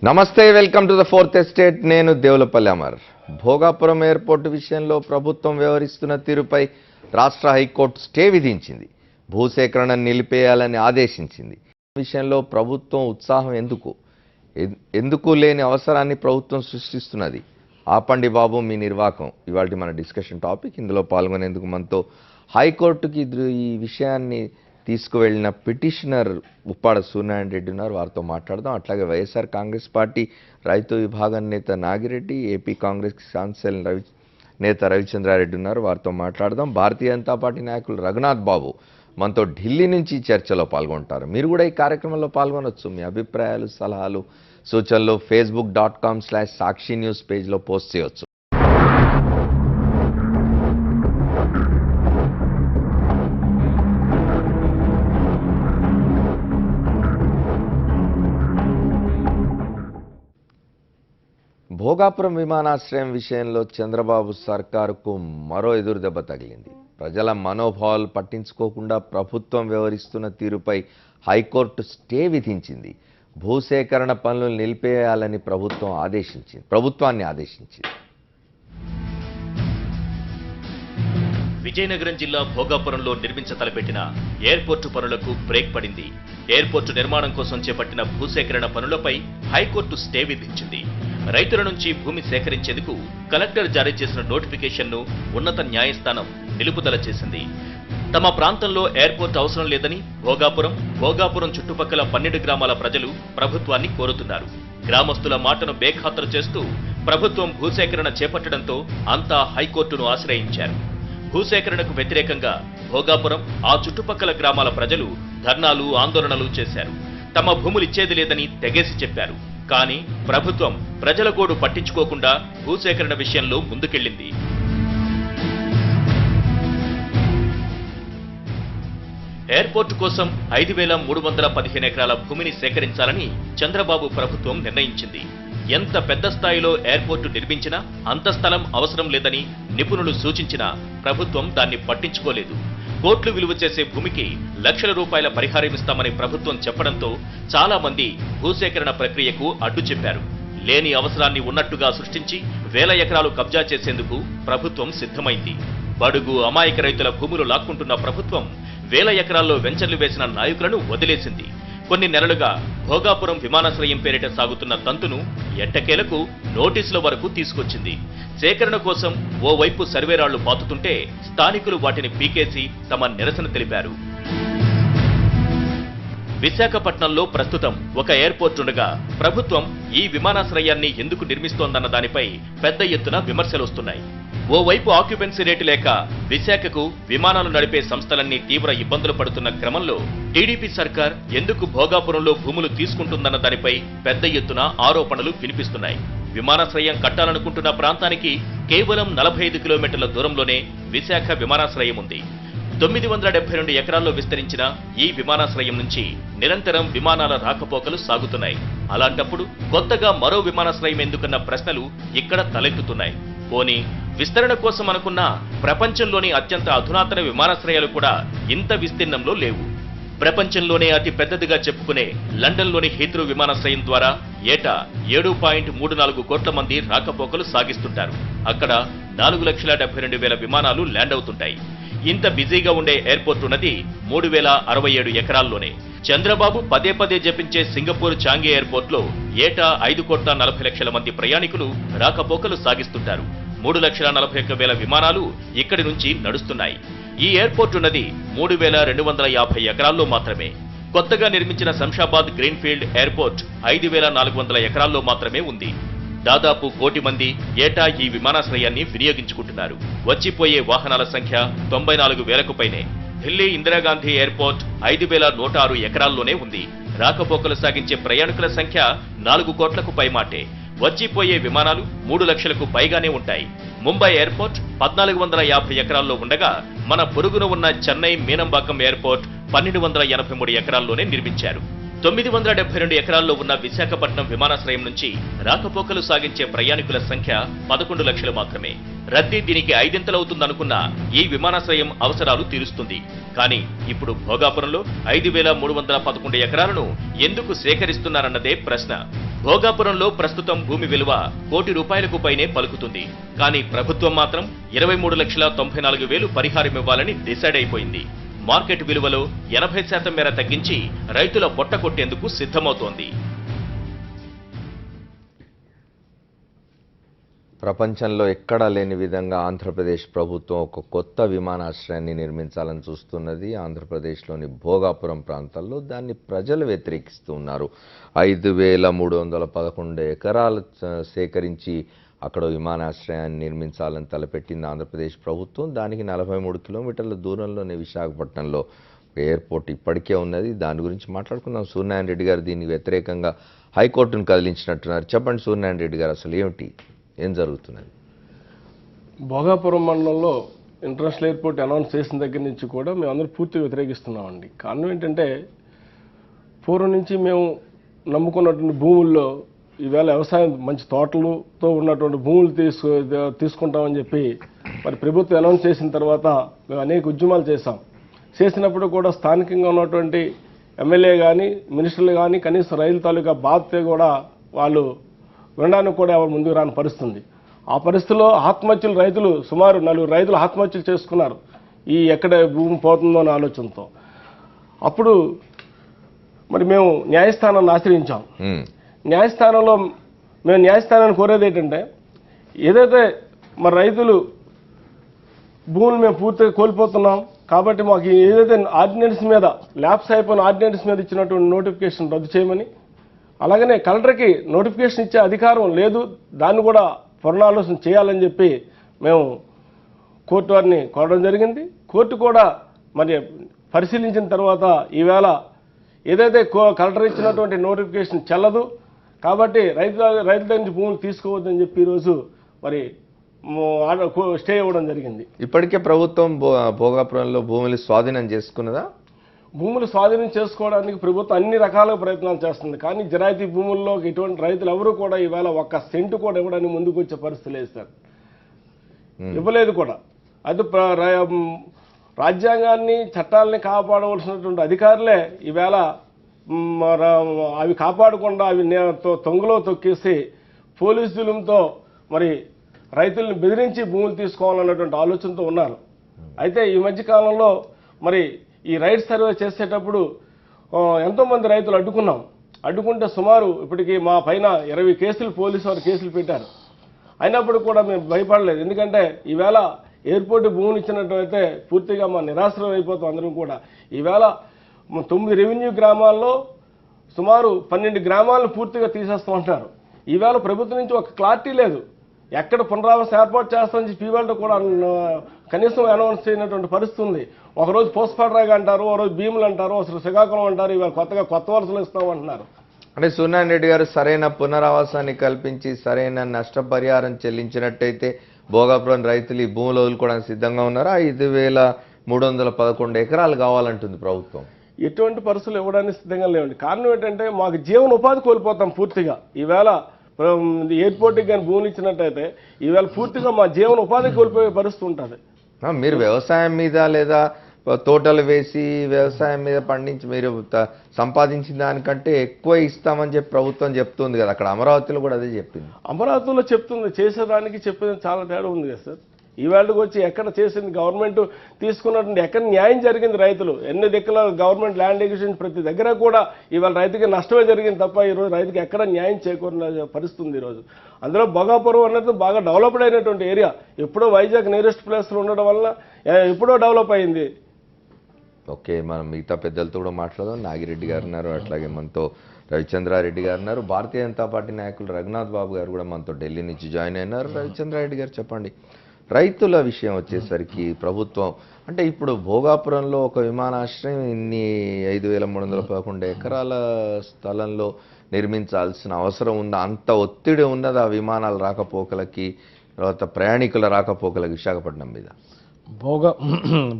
నమస్తే, welcome to the fourth estate. నేను Devulapalli Amar. Bhogapuram airport విషయంలో ప్రభుత్వం వ్యవహరిస్తున్న తీరుపై రాష్ట్ర హైకోర్టు స్టే విధించింది. భూసేకరణ నిలిపేయాలని ఆదేశించింది. విషయంలో ప్రభుత్వం ఉత్సాహం ఎందుకు లేని అవసరాన్ని ప్రభుత్వం సృష్టిస్తున్నది. ఆపండి బాబు మీ నిర్వాకం ఇవాళ మన డిస్కషన్ టాపిక్. ఇందులో పాల్గొనేందుకు మనతో హైకోర్టుకి ఈ విషయాన్ని తీసుకువెళ్లిన పిటిషనర్ ఉప్పాడ సూర్యనారాయణ రెడ్డి ఉన్నారు. వారితో మాట్లాడదాం. అట్లాగే వైఎస్ఆర్ కాంగ్రెస్ పార్టీ రైతు విభాగం నేత నాగిరెడ్డి, ఏపీ కాంగ్రెస్ ఛాన్సెల్ నేత రవిచంద్రారెడ్డి ఉన్నారు. వారితో మాట్లాడదాం. భారతీయ జనతా పార్టీ నాయకులు రఘునాథ్ బాబు మనతో ఢిల్లీ నుంచి చర్చలో పాల్గొంటారు. మీరు కూడా ఈ కార్యక్రమంలో పాల్గొనవచ్చు. మీ అభిప్రాయాలు, సలహాలు, సూచనలు facebook.com/సాక్షి న్యూస్ పేజ్లో పోస్ట్ చేయవచ్చు. భోగాపురం విమానాశ్రయం విషయంలో చంద్రబాబు సర్కారుకు మరో ఎదురుదెబ్బ తగిలింది. ప్రజల మనోభావాలు పట్టించుకోకుండా ప్రభుత్వం వ్యవహరిస్తున్న తీరుపై హైకోర్టు స్టే విధించింది. భూసేకరణ పనులు నిలిపేయాలని ప్రభుత్వాన్ని ఆదేశించింది. విజయనగరం జిల్లా భోగాపురంలో తలపెట్టిన ఎయిర్పోర్టు పనులకు బ్రేక్ పడింది. ఎయిర్పోర్టు నిర్మాణం కోసం చేపట్టిన భూసేకరణ పనులపై హైకోర్టు స్టే విధించింది. రైతుల నుంచి భూమి సేకరించేందుకు కలెక్టర్ జారీ చేసిన నోటిఫికేషన్ను ఉన్నత న్యాయస్థానం నిలుపుదల చేసింది. తమ ప్రాంతంలో ఎయిర్పోర్ట్ అవసరం లేదని భోగాపురం చుట్టుపక్కల 12 గ్రామాల ప్రజలు ప్రభుత్వాన్ని కోరుతున్నారు. గ్రామస్తుల మాటను బేఖాతరు చేస్తూ ప్రభుత్వం భూసేకరణ చేపట్టడంతో అంతా హైకోర్టును ఆశ్రయించారు. భూసేకరణకు వ్యతిరేకంగా భోగాపురం, ఆ చుట్టుపక్కల గ్రామాల ప్రజలు ధర్నాలు, ఆందోళనలు చేశారు. తమ భూములిచ్చేది లేదని తెగేసి చెప్పారు. కానీ ప్రభుత్వం ప్రజల గోడు పట్టించుకోకుండా భూసేకరణ విషయంలో ముందుకెళ్లింది. ఎయిర్పోర్టు కోసం 5,315 ఎకరాల భూమిని సేకరించాలని చంద్రబాబు ప్రభుత్వం నిర్ణయించింది. ఎంత పెద్ద స్థాయిలో ఎయిర్పోర్టు నిర్మించినా అంత స్థలం అవసరం లేదని నిపుణులు సూచించినా ప్రభుత్వం దాన్ని పట్టించుకోలేదు. కోట్లు విలువ చేసే భూమికి లక్షల రూపాయల పరిహారం ఇస్తామని ప్రభుత్వం చెప్పడంతో చాలా మంది భూసేకరణ ప్రక్రియకు అడ్డు చెప్పారు. లేని అవసరాన్ని ఉన్నట్టుగా సృష్టించి వేల ఎకరాలు కబ్జా చేసేందుకు ప్రభుత్వం సిద్ధమైంది. బడుగు అమాయక రైతుల భూములు లాక్కుంటున్న ప్రభుత్వం వేల ఎకరాల్లో వెంచర్లు వేసిన నాయకులను వదిలేసింది. కొన్ని నెలలుగా భోగాపురం విమానాశ్రయం పేరిట సాగుతున్న తంతును ఎట్టకేలకు నోటీసుల వరకు తీసుకొచ్చింది. సేకరణ కోసం ఓవైపు సర్వేరాళ్లు పాతుతుంటే స్థానికులు వాటిని పీకేసి తమ నిరసన తెలిపారు. విశాఖపట్నంలో ప్రస్తుతం ఒక ఎయిర్పోర్ట్ ఉండగా ప్రభుత్వం ఈ విమానాశ్రయాన్ని ఎందుకు నిర్మిస్తోందన్న దానిపై పెద్ద ఎత్తున విమర్శలొస్తున్నాయి. ఓవైపు ఆక్యుపెన్సీ రేటు లేక విశాఖకు విమానాలు నడిపే సంస్థలన్నీ తీవ్ర ఇబ్బందులు పడుతున్న క్రమంలో టీడీపీ సర్కార్ ఎందుకు భోగాపురంలో భూములు తీసుకుంటుందన్న దానిపై పెద్ద ఎత్తున ఆరోపణలు వినిపిస్తున్నాయి. విమానాశ్రయం కట్టాలనుకుంటున్న ప్రాంతానికి కేవలం 45 కిలోమీటర్ల దూరంలోనే విశాఖ విమానాశ్రయం ఉంది. 972 ఎకరాల్లో విస్తరించిన ఈ విమానాశ్రయం నుంచి నిరంతరం విమానాల రాకపోకలు సాగుతున్నాయి. అలాంటప్పుడు కొత్తగా మరో విమానాశ్రయం ఎందుకన్న ప్రశ్నలు ఇక్కడ తలెత్తుతున్నాయి. పోనీ విస్తరణ కోసం అనుకున్న ప్రపంచంలోని అత్యంత అధునాతన విమానాశ్రయాలు కూడా ఇంత విస్తీర్ణంలో లేవు. ప్రపంచంలోనే అతి పెద్దదిగా చెప్పుకునే లండన్లోని హీత్రూ విమానాశ్రయం ద్వారా ఏటా 7.34 కోట్ల మంది రాకపోకలు సాగిస్తుంటారు. అక్కడ 4,72,000 విమానాలు ల్యాండ్ అవుతుంటాయి. ఇంత బిజీగా ఉండే ఎయిర్పోర్ట్ ఉన్నది 3,067 ఎకరాల్లోనే. చంద్రబాబు పదే పదే జపించే సింగపూర్ చాంగి ఎయిర్పోర్ట్లో ఏటా 5,40,00,000 మంది ప్రయాణికులు రాకపోకలు సాగిస్తుంటారు. 3,41,000 విమానాలు ఇక్కడి నుంచి నడుస్తున్నాయి. ఈ ఎయిర్పోర్ట్ ఉన్నది 3,250 ఎకరాల్లో మాత్రమే. కొత్తగా నిర్మించిన శంషాబాద్ గ్రీన్ఫీల్డ్ ఎయిర్పోర్ట్ 5,400 ఎకరాల్లో మాత్రమే ఉంది. దాదాపు 1 కోటి మంది ఏటా ఈ విమానాశ్రయాన్ని వినియోగించుకుంటున్నారు. వచ్చిపోయే వాహనాల సంఖ్య 94,000కు పైనే. ఢిల్లీ ఇందిరాగాంధీ ఎయిర్పోర్ట్ 5,106 ఎకరాల్లోనే ఉంది. రాకపోకలు సాగించే ప్రయాణికుల సంఖ్య 4 కోట్లకు పైమాటే. వచ్చిపోయే విమానాలు 3 లక్షలకు పైగానే ఉంటాయి. ముంబై ఎయిర్పోర్ట్ 1,450 ఎకరాల్లో ఉండగా మన పొరుగున ఉన్న చెన్నై మీనంబాకం ఎయిర్పోర్ట్ 1,283 ఎకరాల్లోనే నిర్మించారు. 972 ఎకరాల్లో ఉన్న విశాఖపట్నం విమానాశ్రయం నుంచి రాకపోకలు సాగించే ప్రయాణికుల సంఖ్య 11 లక్షలు మాత్రమే. రద్దీ దీనికి 5 ఈ విమానాశ్రయం అవసరాలు తీరుస్తుంది. కానీ ఇప్పుడు భోగాపురంలో 5,311 ఎకరాలను ఎందుకు సేకరిస్తున్నారన్నదే ప్రశ్న. భోగాపురంలో ప్రస్తుతం భూమి విలువ ₹1 కోటి పైనే పలుకుతుంది. కానీ ప్రభుత్వం మాత్రం 23,94,000 పరిహారమివ్వాలని డిసైడ్ అయిపోయింది. మార్కెట్ విలువలో 80% మేర తగ్గించి రైతుల పొట్ట కొట్టేందుకు సిద్ధమవుతోంది. ప్రపంచంలో ఎక్కడా లేని విధంగా ఆంధ్రప్రదేశ్ ప్రభుత్వం ఒక కొత్త విమానాశ్రయాన్ని నిర్మించాలని చూస్తున్నది. ఆంధ్రప్రదేశ్లోని భోగాపురం ప్రాంతాల్లో దాన్ని ప్రజలు వ్యతిరేకిస్తూ ఉన్నారు. 5,311 ఎకరాలు సేకరించి అక్కడ విమానాశ్రయాన్ని నిర్మించాలని తలపెట్టింది ఆంధ్రప్రదేశ్ ప్రభుత్వం. దానికి 43 కిలోమీటర్ల దూరంలోనే విశాఖపట్నంలో ఎయిర్పోర్ట్ ఇప్పటికే ఉన్నది. దాని గురించి మాట్లాడుకుందాం. సూర్యనారాయణ రెడ్డి గారు దీనికి వ్యతిరేకంగా హైకోర్టును కదిలించినట్టున్నారు. చెప్పండి సూర్యనారాయణ రెడ్డి గారు, అసలు ఏం జరుగుతున్నది? భోగాపురం మండలంలో ఇంటర్నేషనల్ ఎయిర్పోర్ట్ అనౌన్స్ చేసిన దగ్గర నుంచి కూడా మేము అందరూ పూర్తిగా వ్యతిరేకిస్తున్నామండి. కారణం ఏంటంటే పూర్వం నుంచి మేము నమ్ముకున్నటువంటి భూముల్లో ఈవేళ వ్యవసాయం మంచి తోటలతో ఉన్నటువంటి భూములు తీసుకుంటామని చెప్పి మరి ప్రభుత్వం అనౌన్స్ చేసిన తర్వాత మేము అనేక ఉద్యమాలు చేసినప్పుడు కూడా స్థానికంగా ఉన్నటువంటి ఎమ్మెల్యే కానీ మినిస్టర్లు కానీ కనీసం రైతు తాలూకా బాధ్యత కూడా వాళ్ళు వినడానికి కూడా ఎవరు ముందుకు రాని పరిస్థితుంది. ఆ పరిస్థితిలో ఆత్మహత్యలు రైతులు సుమారు 4 రైతులు ఆత్మహత్యలు చేసుకున్నారు ఈ ఎక్కడ భూమి పోతుందో అనే ఆలోచనతో. అప్పుడు మరి మేము న్యాయస్థానాన్ని ఆశ్రయించాం. న్యాయస్థానంలో మేము న్యాయస్థానాన్ని కోరేది ఏంటంటే ఏదైతే మరి రైతులు భూములు మేము పూర్తిగా కోల్పోతున్నాం కాబట్టి మాకు ఏదైతే ఆర్డినెన్స్ మీద ల్యాప్స్ అయిపోయిన ఆర్డినెన్స్ మీద ఇచ్చినటువంటి నోటిఫికేషన్ రద్దు చేయమని, అలాగనే కలెక్టర్కి నోటిఫికేషన్ ఇచ్చే అధికారం లేదు, దాన్ని కూడా పునరాలోచన చేయాలని చెప్పి మేము కోర్టు వారిని కోరడం జరిగింది. కోర్టు కూడా మరి పరిశీలించిన తర్వాత ఈవేళ ఏదైతే కలెక్టర్ ఇచ్చినటువంటి నోటిఫికేషన్ చెల్లదు కాబట్టి రైతుల నుంచి భూములు తీసుకోవద్దని చెప్పి ఈరోజు మరి స్టే ఇవ్వడం జరిగింది. ఇప్పటికే ప్రభుత్వం భోగాపురంలో భూములు స్వాధీనం చేసుకున్నదా? భూములు స్వాధీనం చేసుకోవడానికి ప్రభుత్వం అన్ని రకాల ప్రయత్నాలు చేస్తుంది. కానీ జిరాయితీ భూముల్లో ఇటువంటి రైతులు ఎవరు కూడా ఈవేళ 1 సెంటు కూడా ఇవ్వడానికి ముందుకు వచ్చే పరిస్థితి లేదు సార్, ఇవ్వలేదు కూడా. అది రాజ్యాంగాన్ని చట్టాలని కాపాడవలసినటువంటి అధికారులే ఈవేళ అవి కాపాడకుండా అవి తొంగలో తొక్కేసి పోలీసు జులుంతో మరి రైతులను బెదిరించి భూములు తీసుకోవాలన్నటువంటి ఆలోచనతో ఉన్నారు. అయితే ఈ మధ్యకాలంలో మరి ఈ రైట్ సర్వే చేసేటప్పుడు ఎంతోమంది రైతులు అడ్డుకుంటే సుమారు ఇప్పటికీ మా పైన 20 కేసులు పోలీసు వారు కేసులు పెట్టారు. అయినప్పుడు కూడా మేము భయపడలేదు. ఎందుకంటే ఈవేళ ఎయిర్పోర్ట్ భూములు ఇచ్చినట్టయితే పూర్తిగా మా నిరాశ్రయం అయిపోతాం అందరం కూడా. ఈవేళ 9 రెవెన్యూ గ్రామాల్లో సుమారు 12 గ్రామాలను పూర్తిగా తీసేస్తామంటున్నారు. ఈవేళ ప్రభుత్వం నుంచి ఒక క్లారిటీ లేదు, ఎక్కడ పునరావాసం ఏర్పాటు చేస్తామని చెప్పి ఈవేళ కూడా కనీసం అనౌన్స్ చేయనటువంటి పరిస్థితి ఉంది. ఒకరోజు పోస్పాటరాగా అంటారు, ఒకరోజు భీములు అంటారు, అసలు శ్రీకాకుళం అంటారు, ఇవాళ కొత్తగా కొత్త వలసలు ఇస్తామంటున్నారు. అంటే సూర్యనారాయణ రెడ్డి గారు సరైన పునరావాసాన్ని కల్పించి సరైన నష్టపరిహారం చెల్లించినట్టయితే భోగాపురం రైతులు ఈ భూములు వదులుకోవడానికి సిద్ధంగా ఉన్నారా? 5,311 ఎకరాలు కావాలంటుంది ప్రభుత్వం. ఎటువంటి పరిస్థితులు ఇవ్వడానికి సిద్ధంగా లేవండి. కారణం ఏంటంటే మాకు జీవన ఉపాధి కోల్పోతాం పూర్తిగా. ఈవేళ ఎయిర్పోర్ట్కి కానీ భూములు ఇచ్చినట్టయితే ఈవేళ పూర్తిగా మా జీవన ఉపాధి కోల్పోయే పరిస్థితి ఉంటుంది. మీరు వ్యవసాయం మీద లేదా తోటలు వేసి వ్యవసాయం మీద పండించి మీరు సంపాదించిన దానికంటే ఎక్కువ ఇస్తామని చెప్పి ప్రభుత్వం చెప్తుంది కదా, అక్కడ అమరావతిలో కూడా అదే చెప్పింది. అమరావతిలో చెప్తుంది, చేసేదానికి చెప్పేది చాలా తేడా ఉంది కదా సార్. ఈవేళకి వచ్చి ఎక్కడ చేసింది గవర్నమెంట్ తీసుకున్నటువంటి ఎక్కడ న్యాయం జరిగింది? రైతులు ఎన్ని దిక్కుల గవర్నమెంట్ ల్యాండ్ ఎక్విజిషన్ ప్రతి దగ్గర కూడా ఇవాళ రైతుకి నష్టమే జరిగింది తప్ప ఈరోజు రైతుకి ఎక్కడ న్యాయం చేకూరిన పరిస్థితుంది. ఈరోజు అందులో భోగాపురం అనేది బాగా డెవలప్డ్ అయినటువంటి ఏరియా. ఎప్పుడో వైజాగ్ నియరెస్ట్ ప్లేస్లో ఉండడం వల్ల ఎప్పుడో డెవలప్ అయింది. ఓకే, మనం మిగతా పెద్దలతో కూడా మాట్లాడదాం. నాగిరెడ్డి గారు ఉన్నారు, అట్లాగే మనతో రవిచంద్రారెడ్డి గారు ఉన్నారు. భారతీయ జనతా పార్టీ నాయకులు రఘునాథ్ బాబు గారు కూడా మనతో ఢిల్లీ నుంచి జాయిన్ అయినారు. రవిచంద్రారెడ్డి గారు చెప్పండి, రైతుల విషయం వచ్చేసరికి ప్రభుత్వం అంటే ఇప్పుడు భోగాపురంలో ఒక విమానాశ్రయం ఇన్ని 5,311 ఎకరాల స్థలంలో నిర్మించాల్సిన అవసరం ఉందా? అంత ఒత్తిడి ఉన్నది ఆ విమానాల రాకపోకలకి, తర్వాత ప్రయాణికుల రాకపోకలకి విశాఖపట్నం మీద?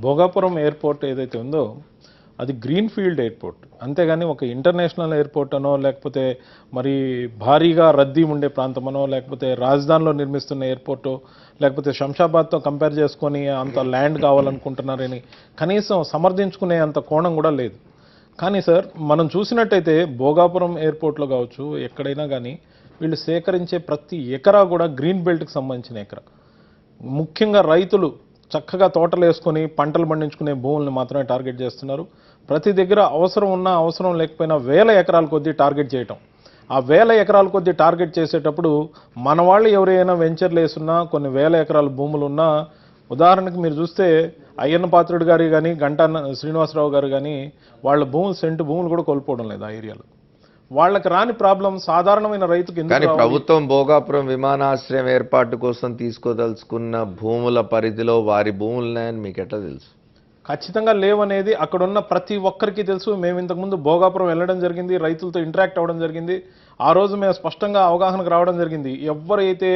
భోగాపురం ఎయిర్పోర్ట్ ఏదైతే ఉందో అది గ్రీన్ ఫీల్డ్ ఎయిర్పోర్ట్, అంతేగాని ఒక ఇంటర్నేషనల్ ఎయిర్పోర్ట్ అనో లేకపోతే మరి భారీగా రద్దీ ఉండే ప్రాంతమనో లేకపోతే రాజధానిలో నిర్మిస్తున్న ఎయిర్పోర్టు లేకపోతే శంషాబాద్తో కంపేర్ చేసుకొని అంత ల్యాండ్ కావాలనుకుంటున్నారని కనీసం సమర్థించుకునే అంత కోణం కూడా లేదు. కానీ సార్ మనం చూసినట్టయితే భోగాపురం ఎయిర్పోర్ట్లో కావచ్చు ఎక్కడైనా కానీ వీళ్ళు సేకరించే ప్రతి ఎకరా కూడా గ్రీన్ బెల్ట్కి సంబంధించిన ఎకరా. ముఖ్యంగా రైతులు చక్కగా తోటలు వేసుకొని పంటలు పండించుకునే భూముల్ని మాత్రమే టార్గెట్ చేస్తున్నారు. ప్రతి దగ్గర అవసరం ఉన్నా అవసరం లేకపోయినా వేల ఎకరాల కొద్దీ టార్గెట్ చేయటం. ఆ వేల ఎకరాల కొద్దీ టార్గెట్ చేసేటప్పుడు మన వాళ్ళు ఎవరైనా వెంచర్లు వేసున్నా కొన్ని వేల ఎకరాల భూములు ఉన్నా, ఉదాహరణకు మీరు చూస్తే అయ్యన్న పాత్రుడు గారు కానీ గంటా శ్రీనివాసరావు గారు కానీ వాళ్ళ భూములు సెంటు భూములు కూడా కోల్పోవడం లేదు ఆ ఏరియాలో. వాళ్ళకి రాని ప్రాబ్లం సాధారణమైన రైతుకి ఎందుకు కానీ రావాలి? ప్రభుత్వం భోగాపురం విమానాశ్రయం ఏర్పాటు కోసం తీసుకోదలుచుకున్న భూముల పరిధిలో వారి భూములు ఉన్నాయని మీకు ఎట్లా తెలుసు? ఖచ్చితంగా లేవనేది అక్కడున్న ప్రతి ఒక్కరికి తెలుసు. మేము ఇంతకుముందు భోగాపురం వెళ్ళడం జరిగింది, రైతులతో ఇంటరాక్ట్ అవ్వడం జరిగింది. ఆ రోజు మేము స్పష్టంగా అవగాహనకు రావడం జరిగింది. ఎవరైతే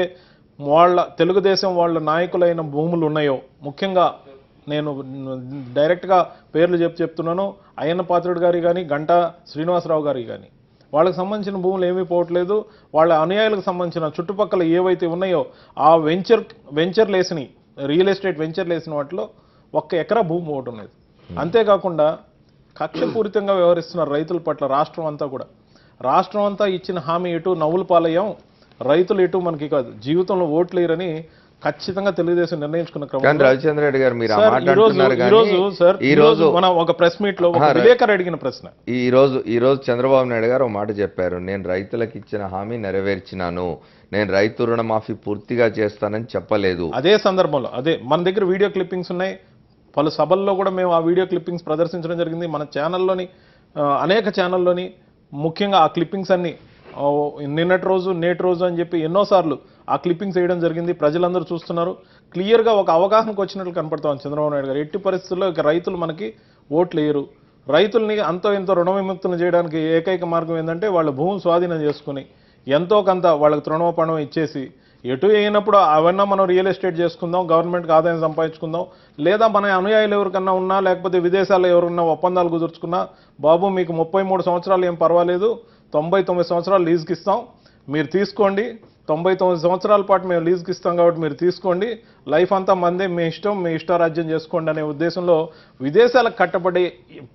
వాళ్ళ తెలుగుదేశం వాళ్ళ నాయకులైన భూములు ఉన్నాయో, ముఖ్యంగా నేను డైరెక్ట్గా పేర్లు చెప్తున్నాను, అయ్యన్న పాత్రుడు గారి కానీ గంటా శ్రీనివాసరావు గారి కానీ వాళ్ళకి సంబంధించిన భూములు ఏమీ పోవట్లేదు. వాళ్ళ అనుయాయులకు సంబంధించిన చుట్టుపక్కల ఏవైతే ఉన్నాయో ఆ వెంచర్లు వేసినాయి, రియల్ ఎస్టేట్ వెంచర్లు వేసిన వాటిలో 1 ఎకరా భూమి ఒకటి ఉన్నది. అంతేకాకుండా కక్షపూరితంగా వ్యవహరిస్తున్నారు రైతుల పట్ల రాష్ట్రం అంతా కూడా. రాష్ట్రం అంతా ఇచ్చిన హామీ ఎటు నవ్వుల పాలయ్యాం, రైతులు ఎటు మనకి కాదు జీవితంలో ఓట్లు వేయరని ఖచ్చితంగా తెలుగుదేశం నిర్ణయించుకున్న క్రమంలో రవిచంద్ర రెడ్డి గారు మీరు ఆ సార్, మాట ఈ రోజు అంటున్నారు ఈ రోజు మన ఒక ప్రెస్ మీట్ లో ఒక విలేకరు అడిగిన ప్రశ్న, ఈ రోజు చంద్రబాబు నాయుడు గారు ఒక మాట చెప్పారు, నేను రైతులకు ఇచ్చిన హామీ నెరవేర్చినాను, నేను రైతు రుణమాఫీ పూర్తిగా చేస్తానని చెప్పలేదు. అదే సందర్భంలో మన దగ్గర వీడియో క్లిప్పింగ్స్ ఉన్నాయి. పలు సభల్లో కూడా మేము ఆ వీడియో క్లిప్పింగ్స్ ప్రదర్శించడం జరిగింది. మన ఛానల్లోని అనేక ఛానల్లోని ముఖ్యంగా ఆ క్లిప్పింగ్స్ అన్ని నిన్నటి రోజు నేటి రోజు అని చెప్పి ఎన్నోసార్లు ఆ క్లిప్పింగ్స్ వేయడం జరిగింది. ప్రజలందరూ చూస్తున్నారు. క్లియర్గా ఒక అవగాహనకు వచ్చినట్లు కనపడతాం చంద్రబాబు నాయుడు గారు. ఎట్టి పరిస్థితుల్లో ఇక రైతులు మనకి ఓట్లు వేయరు. రైతుల్ని అంతో ఎంతో రుణ విముక్తులు చేయడానికి ఏకైక మార్గం ఏంటంటే వాళ్ళ భూములు స్వాధీనం చేసుకుని ఎంతో కొంత వాళ్ళకి తృణోపణం ఇచ్చేసి ఎటు అయినప్పుడు అవన్నా మనం రియల్ ఎస్టేట్ చేసుకుందాం, గవర్నమెంట్కి ఆదాయం సంపాదించుకుందాం, లేదా మన అనుయాయులు ఎవరికన్నా ఉన్నా లేకపోతే విదేశాల్లో ఎవరున్నా ఒప్పందాలు కుదుర్చుకున్నా, బాబు మీకు 33 సంవత్సరాలు ఏం పర్వాలేదు, 99 సంవత్సరాలు లీజుకి ఇస్తాం, మీరు తీసుకోండి, 99 సంవత్సరాల పాటు మేము లీజుకి ఇస్తాం కాబట్టి మీరు తీసుకోండి, లైఫ్ అంతా మందే, మీ ఇష్టం, మీ ఇష్టారాజ్యం చేసుకోండి అనే ఉద్దేశంలో విదేశాలకు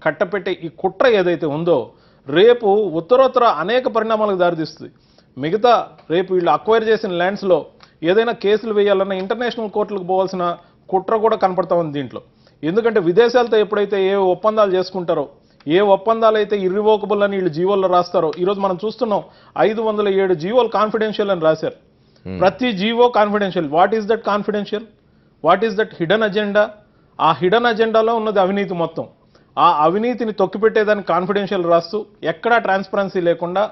కట్టపెట్టే ఈ కుట్ర ఏదైతే ఉందో రేపు ఉత్తరోత్తర అనేక పరిణామాలకు దారితీస్తుంది. మిగతా రేపు వీళ్ళు అక్వైర్ చేసిన ల్యాండ్స్లో ఏదైనా కేసులు వేయాలన్నా ఇంటర్నేషనల్ కోర్టులకు పోవాల్సిన కుట్ర కూడా కనపడతా ఉంది దీంట్లో. ఎందుకంటే విదేశాలతో ఎప్పుడైతే ఏ ఒప్పందాలు చేసుకుంటారో, ఏ ఒప్పందాలు అయితే ఇర్రివోకబుల్ అని వీళ్ళు జీవోల్లో రాస్తారో, ఈరోజు మనం చూస్తున్నాం 507 జీవోలు కాన్ఫిడెన్షియల్ అని రాశారు. ప్రతి GO confidential. What is that confidential? What is that hidden agenda? ఆ హిడెన్ అజెండాలో ఉన్నది అవినీతి మొత్తం. ఆ అవినీతిని తొక్కిపెట్టేదానికి కాన్ఫిడెన్షియల్ రాస్తూ ఎక్కడా ట్రాన్స్పరెన్సీ లేకుండా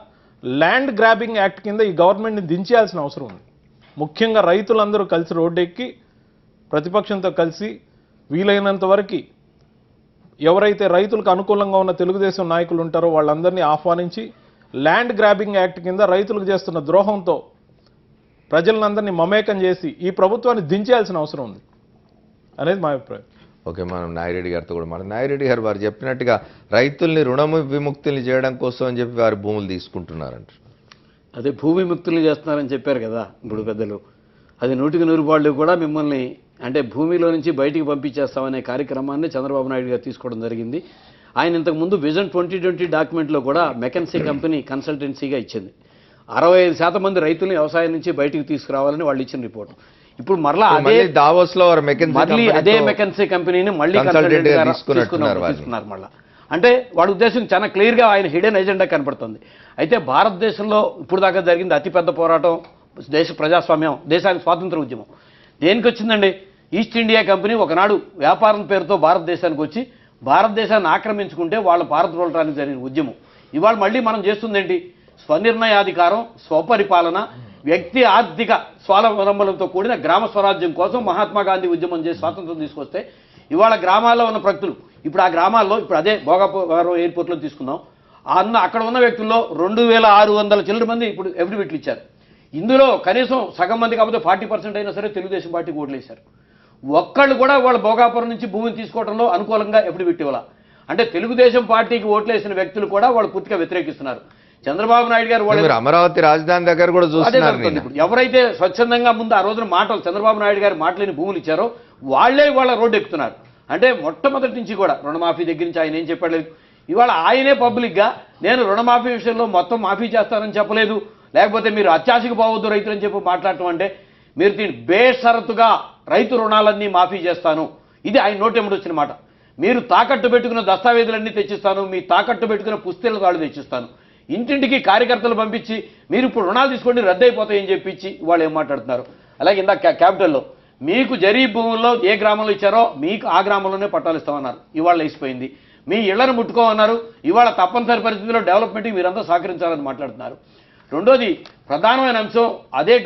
ల్యాండ్ గ్రాబింగ్ యాక్ట్ కింద ఈ గవర్నమెంట్ని దించేయాల్సిన అవసరం ఉంది. ముఖ్యంగా రైతులందరూ కలిసి రోడ్డెక్కి ప్రతిపక్షంతో కలిసి వీలైనంత వరకు ఎవరైతే రైతులకు అనుకూలంగా ఉన్న తెలుగుదేశం నాయకులు ఉంటారో వాళ్ళందరినీ ఆహ్వానించి ల్యాండ్ గ్రాబింగ్ యాక్ట్ కింద రైతులకు చేస్తున్న ద్రోహంతో ప్రజలందరినీ మమేకం చేసి ఈ ప్రభుత్వాన్ని దించేయాల్సిన అవసరం ఉంది అనేది మా అభిప్రాయం. ఓకే, మనం నాగిరెడ్డి గారితో కూడా మన నాగిరెడ్డి గారు వారు చెప్పినట్టుగా రైతుల్ని రుణ విముక్తుల్ని చేయడం కోసం అని చెప్పి వారి భూములు తీసుకుంటున్నారంట. అదే భూ విముక్తుల్ని చేస్తున్నారని చెప్పారు కదా ఇప్పుడు పెద్దలు. అది 100కి 100 కూడా మిమ్మల్ని అంటే భూమిలో నుంచి బయటికి పంపించేస్తామనే కార్యక్రమాన్ని చంద్రబాబు నాయుడు గారు తీసుకోవడం జరిగింది. ఆయన ఇంతకుముందు విజన్ 2020 డాక్యుమెంట్లో కూడా మెకెన్సీ కంపెనీ కన్సల్టెన్సీగా ఇచ్చింది. 65% మంది రైతుల్ని వ్యవసాయం నుంచి బయటికి తీసుకురావాలని వాళ్ళు ఇచ్చిన రిపోర్ట్. ఇప్పుడు మరలా దావోస్ లో అదే మెకెన్సీ కంపెనీని మళ్ళీ తీసుకున్నారు మళ్ళీ. అంటే వాడి ఉద్దేశం చాలా క్లియర్గా ఆయన హిడెన్ ఎజెండా కనపడుతుంది. అయితే భారతదేశంలో ఇప్పుడు దాకా జరిగింది అతిపెద్ద పోరాటం దేశ ప్రజాస్వామ్యం, దేశానికి స్వాతంత్ర ఉద్యమం దేనికి వచ్చిందండి? ఈస్ట్ ఇండియా కంపెనీ ఒకనాడు వ్యాపారం పేరుతో భారతదేశానికి వచ్చి భారతదేశాన్ని ఆక్రమించుకుంటే వాళ్ళ భారత వెళ్ళడానికి జరిగిన ఉద్యమం. ఇవాళ మళ్ళీ మనం చేస్తుందేంటి? స్వనిర్ణయాధికారం, స్వపరిపాలన, వ్యక్తి ఆర్థిక స్వావలంబనంతో కూడిన గ్రామ స్వరాజ్యం కోసం మహాత్మా గాంధీ ఉద్యమం చేసి స్వాతంత్రం తీసుకొస్తే ఇవాళ గ్రామాల్లో ఉన్న ప్రజలు ఇప్పుడు ఆ గ్రామాల్లో ఇప్పుడు అదే భోగాపురం ఎయిర్పోర్ట్లో తీసుకుందాం, అక్కడ ఉన్న వ్యక్తుల్లో 2600 చిల్లర మంది ఇప్పుడు ఎఫిడవిట్లు ఇచ్చారు. ఇందులో కనీసం సగం మంది కాకపోతే 40% అయినా సరే తెలుగుదేశం పార్టీకి ఓట్లేశారు. ఒక్కళ్ళు కూడా వాళ్ళ భోగాపురం నుంచి భూమిని తీసుకోవడంలో అనుకూలంగా ఎఫిడవిట్ ఇవ్వాల. అంటే తెలుగుదేశం పార్టీకి ఓట్లేసిన వ్యక్తులు కూడా వాళ్ళు పూర్తిగా వ్యతిరేకిస్తున్నారు. చంద్రబాబు నాయుడు గారు వాళ్ళు అమరావతి రాజధాని దగ్గర కూడా చూస్తున్నారు. ఎవరైతే స్వచ్ఛందంగా ముందు ఆ రోజున మాటలు చంద్రబాబు నాయుడు గారు మాటలేని భూములు ఇచ్చారో వాళ్ళే వాళ్ళ రోడ్డు ఎక్కుతున్నారు. అంటే మొట్టమొదటి నుంచి కూడా రుణమాఫీ దగ్గర నుంచి ఆయన ఏం చెప్పలేదు. ఇవాళ ఆయనే పబ్లిక్గా నేను రుణమాఫీ విషయంలో మొత్తం మాఫీ చేస్తానని చెప్పలేదు, లేకపోతే మీరు అత్యాశకు పోవద్దు రైతులని చెప్పి మాట్లాడటం అంటే మీరు దీన్ని బేషరతుగా రైతు రుణాలన్నీ మాఫీ చేస్తాను, ఇది ఆయన నోటెమ్మడి వచ్చిన మాట. మీరు తాకట్టు పెట్టుకున్న దస్తావేజులన్నీ తెచ్చిస్తాను, మీ తాకట్టు పెట్టుకున్న పుస్తకాలు వాళ్ళు తెచ్చిస్తాను, ఇంటింటికి కార్యకర్తలు పంపించి మీరు ఇప్పుడు రుణాలు తీసుకోండి రద్దయిపోతాయని చెప్పించి వాళ్ళు ఏం మాట్లాడుతున్నారు. అలాగే ఇందాక క్యాపిటల్లో మీకు జరీ భూముల్లో ఏ గ్రామంలో ఇచ్చారో మీకు ఆ గ్రామంలోనే పట్టాలు ఇస్తామన్నారు, ఇవాళ లేచిపోయింది. మీ ఇళ్లను ముట్టుకోమన్నారు, ఇవాళ తప్పనిసరి పరిస్థితుల్లో డెవలప్మెంట్కి మీరంతా సహకరించాలని మాట్లాడుతున్నారు. రెండోది ప్రధానమైన అంశం అదే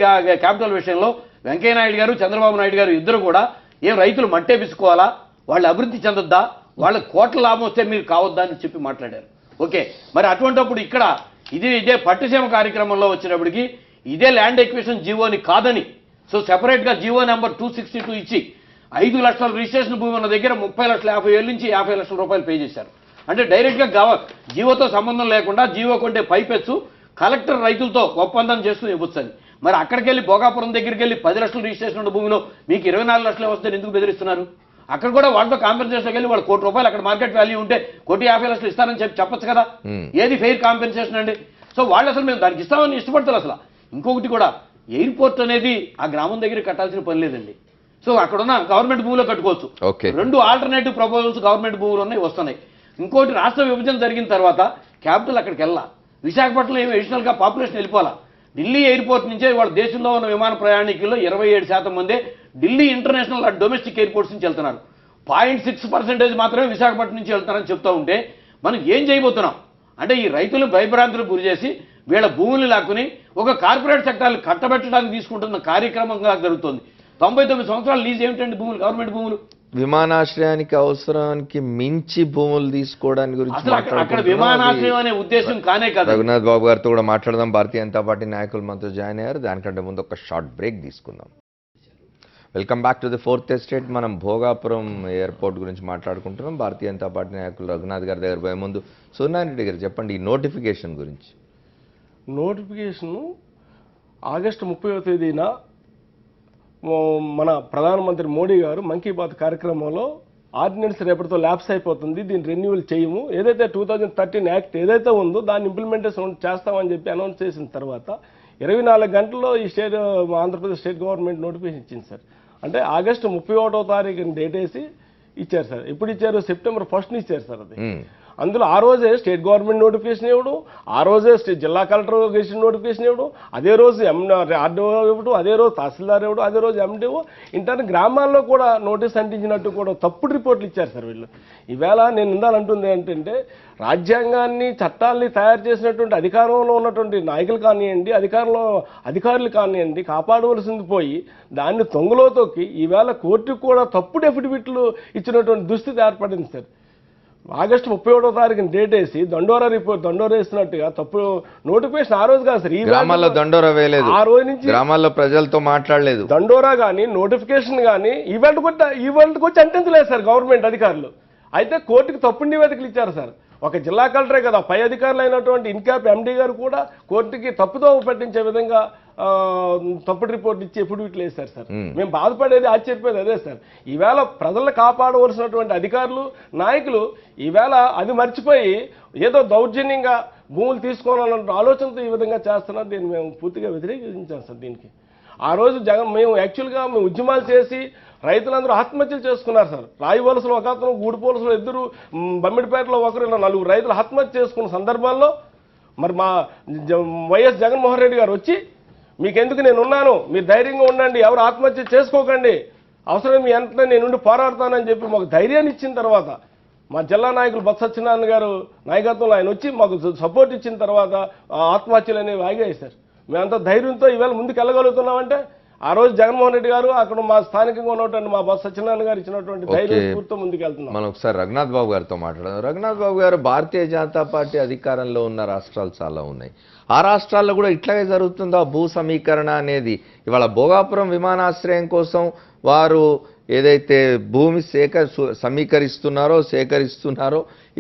క్యాపిటల్ విషయంలో వెంకయ్యనాయుడు గారు చంద్రబాబు నాయుడు గారు ఇద్దరు కూడా ఏం రైతులు మట్టేపించుకోవాలా, వాళ్ళు అభివృద్ధి చెందొద్దా, వాళ్ళ కోట్ల లాభం వస్తే మీరు కావద్దా అని చెప్పి మాట్లాడారు. ఓకే, మరి అటువంటిప్పుడు ఇక్కడ ఇదే పట్టిసీమ కార్యక్రమంలో వచ్చినప్పటికీ ఇదే ల్యాండ్ ఎక్విజిషన్ జీవోని కాదని సో సెపరేట్గా జీవో నెంబర్ 262 ఇచ్చి 5 లక్షల రిజిస్ట్రేషన్ భూమి ఉన్న దగ్గర 30,50,000 నుంచి 50 లక్షల రూపాయలు పే చేశారు. అంటే డైరెక్ట్గా జీవోతో సంబంధం లేకుండా జీవో కొంటే పైపెచ్చు కలెక్టర్ రైతులతో ఒప్పందం చేసుకుని ఇవ్వచ్చని. మరి అక్కడికి వెళ్ళి భోగాపురం దగ్గరికి వెళ్ళి 10 లక్షల రిజిస్ట్రేషన్ ఉన్న భూమిలో మీకు 24 లక్షలు వస్తే ఎందుకు బెదిరిస్తున్నారు? అక్కడ కూడా వాళ్ళతో కాంపెన్సేషన్కి వెళ్ళి వాళ్ళు ₹1,00,00,000 అక్కడ మార్కెట్ వాల్యూ ఉంటే 1,50,00,000 ఇస్తారని చెప్పచ్చు కదా. ఏది ఫెయిర్ కాంపెన్సేషన్ అండి? సో వాళ్ళు అసలు మేము దానికి ఇస్తామని ఇష్టపడతారు. అసలు ఇంకొకటి కూడా ఎయిర్పోర్ట్ అనేది ఆ గ్రామం దగ్గర కట్టాల్సిన పని లేదండి. సో అక్కడ ఉన్న గవర్నమెంట్ భూమిలో కట్టుకోవచ్చు. 2 ఆల్టర్నేటివ్ ప్రపోజల్స్ గవర్నమెంట్ భూములు ఉన్నాయి వస్తున్నాయి. ఇంకోటి రాష్ట్ర విభజన జరిగిన తర్వాత క్యాపిటల్ అక్కడికి వెళ్ళా, విశాఖపట్నం ఏమి అడిషనల్గా పాపులేషన్ వెళ్ళిపోవాలా. ఢిల్లీ ఎయిర్పోర్ట్ నుంచే వాళ్ళ దేశంలో ఉన్న విమాన ప్రయాణికుల్లో 27% మందే ఢిల్లీ ఇంటర్నేషనల్ డొమెస్టిక్ ఎయిర్పోర్ట్స్ నుంచి వెళ్తున్నారు. 0.6% మాత్రమే విశాఖపట్నం నుంచి వెళ్తున్నారని చెప్తూ ఉంటే మనం ఏం చేయబోతున్నాం అంటే ఈ రైతులు భయభ్రాంతులకు గురి చేసి వీళ్ళ భూములు లాక్కుని ఒక కార్పొరేట్ సెక్టార్లు కట్టబెట్టడానికి తీసుకుంటున్న కార్యక్రమంగా జరుగుతుంది. 99 సంవత్సరాల లీజ్ ఏమిటండి భూములు, గవర్నమెంట్ భూములు. విమానాశ్రయానికి అవసరానికి మించి భూములు తీసుకోవడానికి గురించి అసలు అక్కడ విమానాశ్రయం అనే ఉద్దేశం కానే కాదు. రఘునాథ్ బాబు గారితో కూడా మాట్లాడదాం. భారతీయ జనతా పార్టీ నాయకులు మనతో జాయిన్ అయ్యారు. దానికంటే ముందు ఒక షార్ట్ బ్రేక్ తీసుకుందాం. Welcome back to the 4th estate. మనం భోగాపురం ఎయిర్పోర్ట్ గురించి మాట్లాడుకుంటున్నాం. భారతీయ జనతా పార్టీ నాయకులు రఘునాథ్ గారి దగ్గర పోయే ముందు సూర్యనారాయణ గారు చెప్పండి, ఈ నోటిఫికేషన్ గురించి. నోటిఫికేషన్ ఆగస్టు 30వ తేదీన మన ప్రధానమంత్రి మోడీ గారు మన్ కీ బాత్ కార్యక్రమంలో ఆర్డినెన్స్ రేపటితో ల్యాప్స్ అయిపోతుంది, దీన్ని రెన్యూవల్ చేయము, ఏదైతే 2013 యాక్ట్ ఏదైతే ఉందో దాన్ని ఇంప్లిమెంటేషన్ చేస్తామని చెప్పి అనౌన్స్ చేసిన తర్వాత 24 గంటల్లో ఈ ఆంధ్రప్రదేశ్ స్టేట్ గవర్నమెంట్ నోటిఫికేషన్ ఇచ్చింది సార్. అంటే ఆగస్టు 31వ తారీఖుని డేట్ వేసి ఇచ్చారు సార్. ఎప్పుడు ఇచ్చారు? సెప్టెంబర్ 1st ఇచ్చారు సార్. అది అందులో ఆ రోజే స్టేట్ గవర్నమెంట్ నోటిఫికేషన్ ఇవ్వడం, ఆ రోజే జిల్లా కలెక్టర్ గెజిట్ నోటిఫికేషన్ ఇవ్వడం, అదే రోజు ఆర్డీఓ ఇవ్వడం, అదే రోజు తహసీల్దార్ ఇవ్వడం, అదే రోజు ఎండిఓ ఇంటర్ గ్రామాల్లో కూడా నోటీస్ అంటించినట్టు కూడా తప్పుడు రిపోర్ట్లు ఇచ్చారు సార్ వీళ్ళు. ఈవేళ నేను ఇందాలంటుంది ఏంటంటే రాజ్యాంగాన్ని చట్టాలని తయారు చేసినటువంటి అధికారంలో ఉన్నటువంటి నాయకులు కానివ్వండి, అధికారులు కానివ్వండి, కాపాడవలసింది పోయి దాన్ని తొంగలో తొక్కి ఈవేళ కోర్టుకు కూడా తప్పుడు ఎఫిడవిట్లు ఇచ్చినటువంటి దుస్థితి ఏర్పడింది సార్. ఆగస్టు 31వ తారీఖున డేట్ వేసి దండోరా వేసినట్టుగా తప్పు నోటిఫికేషన్ ఆ రోజు కాదు సార్. ఈ గ్రామాల్లో దండోరా వేయలేదు, ఆ రోజు నుంచి గ్రామాల్లో ప్రజలతో మాట్లాడలేదు. దండోరా కానీ నోటిఫికేషన్ కానీ ఈవెంట్కి వచ్చి అంటించలేదు సార్ గవర్నమెంట్ అధికారులు. అయితే కోర్టుకు తప్పుడు నివేదికలు ఇచ్చారు సార్. ఒక జిల్లా కలెక్టరే కదా, పై అధికారులు అయినటువంటి ఇన్క్యాప్ ఎండీ గారు కూడా కోర్టుకి తప్పుదో పట్టించే విధంగా తప్పుడు రిపోర్ట్ ఇచ్చి ఎప్పుడు ఇట్లా వేశారు సార్. మేము బాధపడేది, ఆశ్చర్యపోయేది అదే సార్. ఈవేళ ప్రజలను కాపాడవలసినటువంటి అధికారులు, నాయకులు ఈవేళ అది మర్చిపోయి ఏదో దౌర్జన్యంగా భూములు తీసుకోవాలన్న ఆలోచనతో ఈ విధంగా చేస్తున్నారు. దీన్ని మేము పూర్తిగా వ్యతిరేకించాం సార్. దీనికి ఆ రోజు మేము యాక్చువల్గా మేము ఉద్యమాలు చేసి రైతులందరూ ఆత్మహత్యలు చేసుకున్నారు సార్. రాయి వలసలో ఒక అతను, గూడు పోలసలో ఇద్దరు, బమ్మిడిపేటలో ఒకరు, 4 రైతులు ఆత్మహత్య చేసుకున్న సందర్భాల్లో మరి మా వైఎస్ జగన్మోహన్ రెడ్డి గారు వచ్చి మీకెందుకు నేను ఉన్నాను, మీరు ధైర్యంగా ఉండండి, ఎవరు ఆత్మహత్య చేసుకోకండి, అవసరం మీ వెంటనే నేను పోరాడతానని చెప్పి మాకు ధైర్యాన్ని ఇచ్చిన తర్వాత మా జిల్లా నాయకులు బొత్స సత్యనారాయణ గారు నాయకత్వంలో ఆయన వచ్చి మాకు సపోర్ట్ ఇచ్చిన తర్వాత ఆత్మహత్యలు అనేవి ఆగాయి సార్. మేమంతా ధైర్యంతో ఈవేళ ముందుకు వెళ్ళగలుగుతున్నామంటే ఆ రోజు జగన్మోహన్ రెడ్డి గారు అక్కడ మా స్థానికంగా ఉన్నటువంటి మా బొత్స సత్యనారాయణ గారు ఇచ్చినటువంటి ధైర్యం స్ఫూర్తితో ముందుకు వెళ్తున్నాం. మనం ఒకసారి రఘునాథ్ బాబు గారితో మాట్లాడదాం. రఘునాథ్ బాబు గారు, భారతీయ జనతా పార్టీ అధికారంలో ఉన్న రాష్ట్రాలు చాలా ఉన్నాయి. ఆ రాష్ట్రాల్లో కూడా ఇట్లాగే జరుగుతుందా భూ సమీకరణ అనేది? ఇవాళ భోగాపురం విమానాశ్రయం కోసం వారు ఏదైతే భూమి సేకరిస్తున్నారో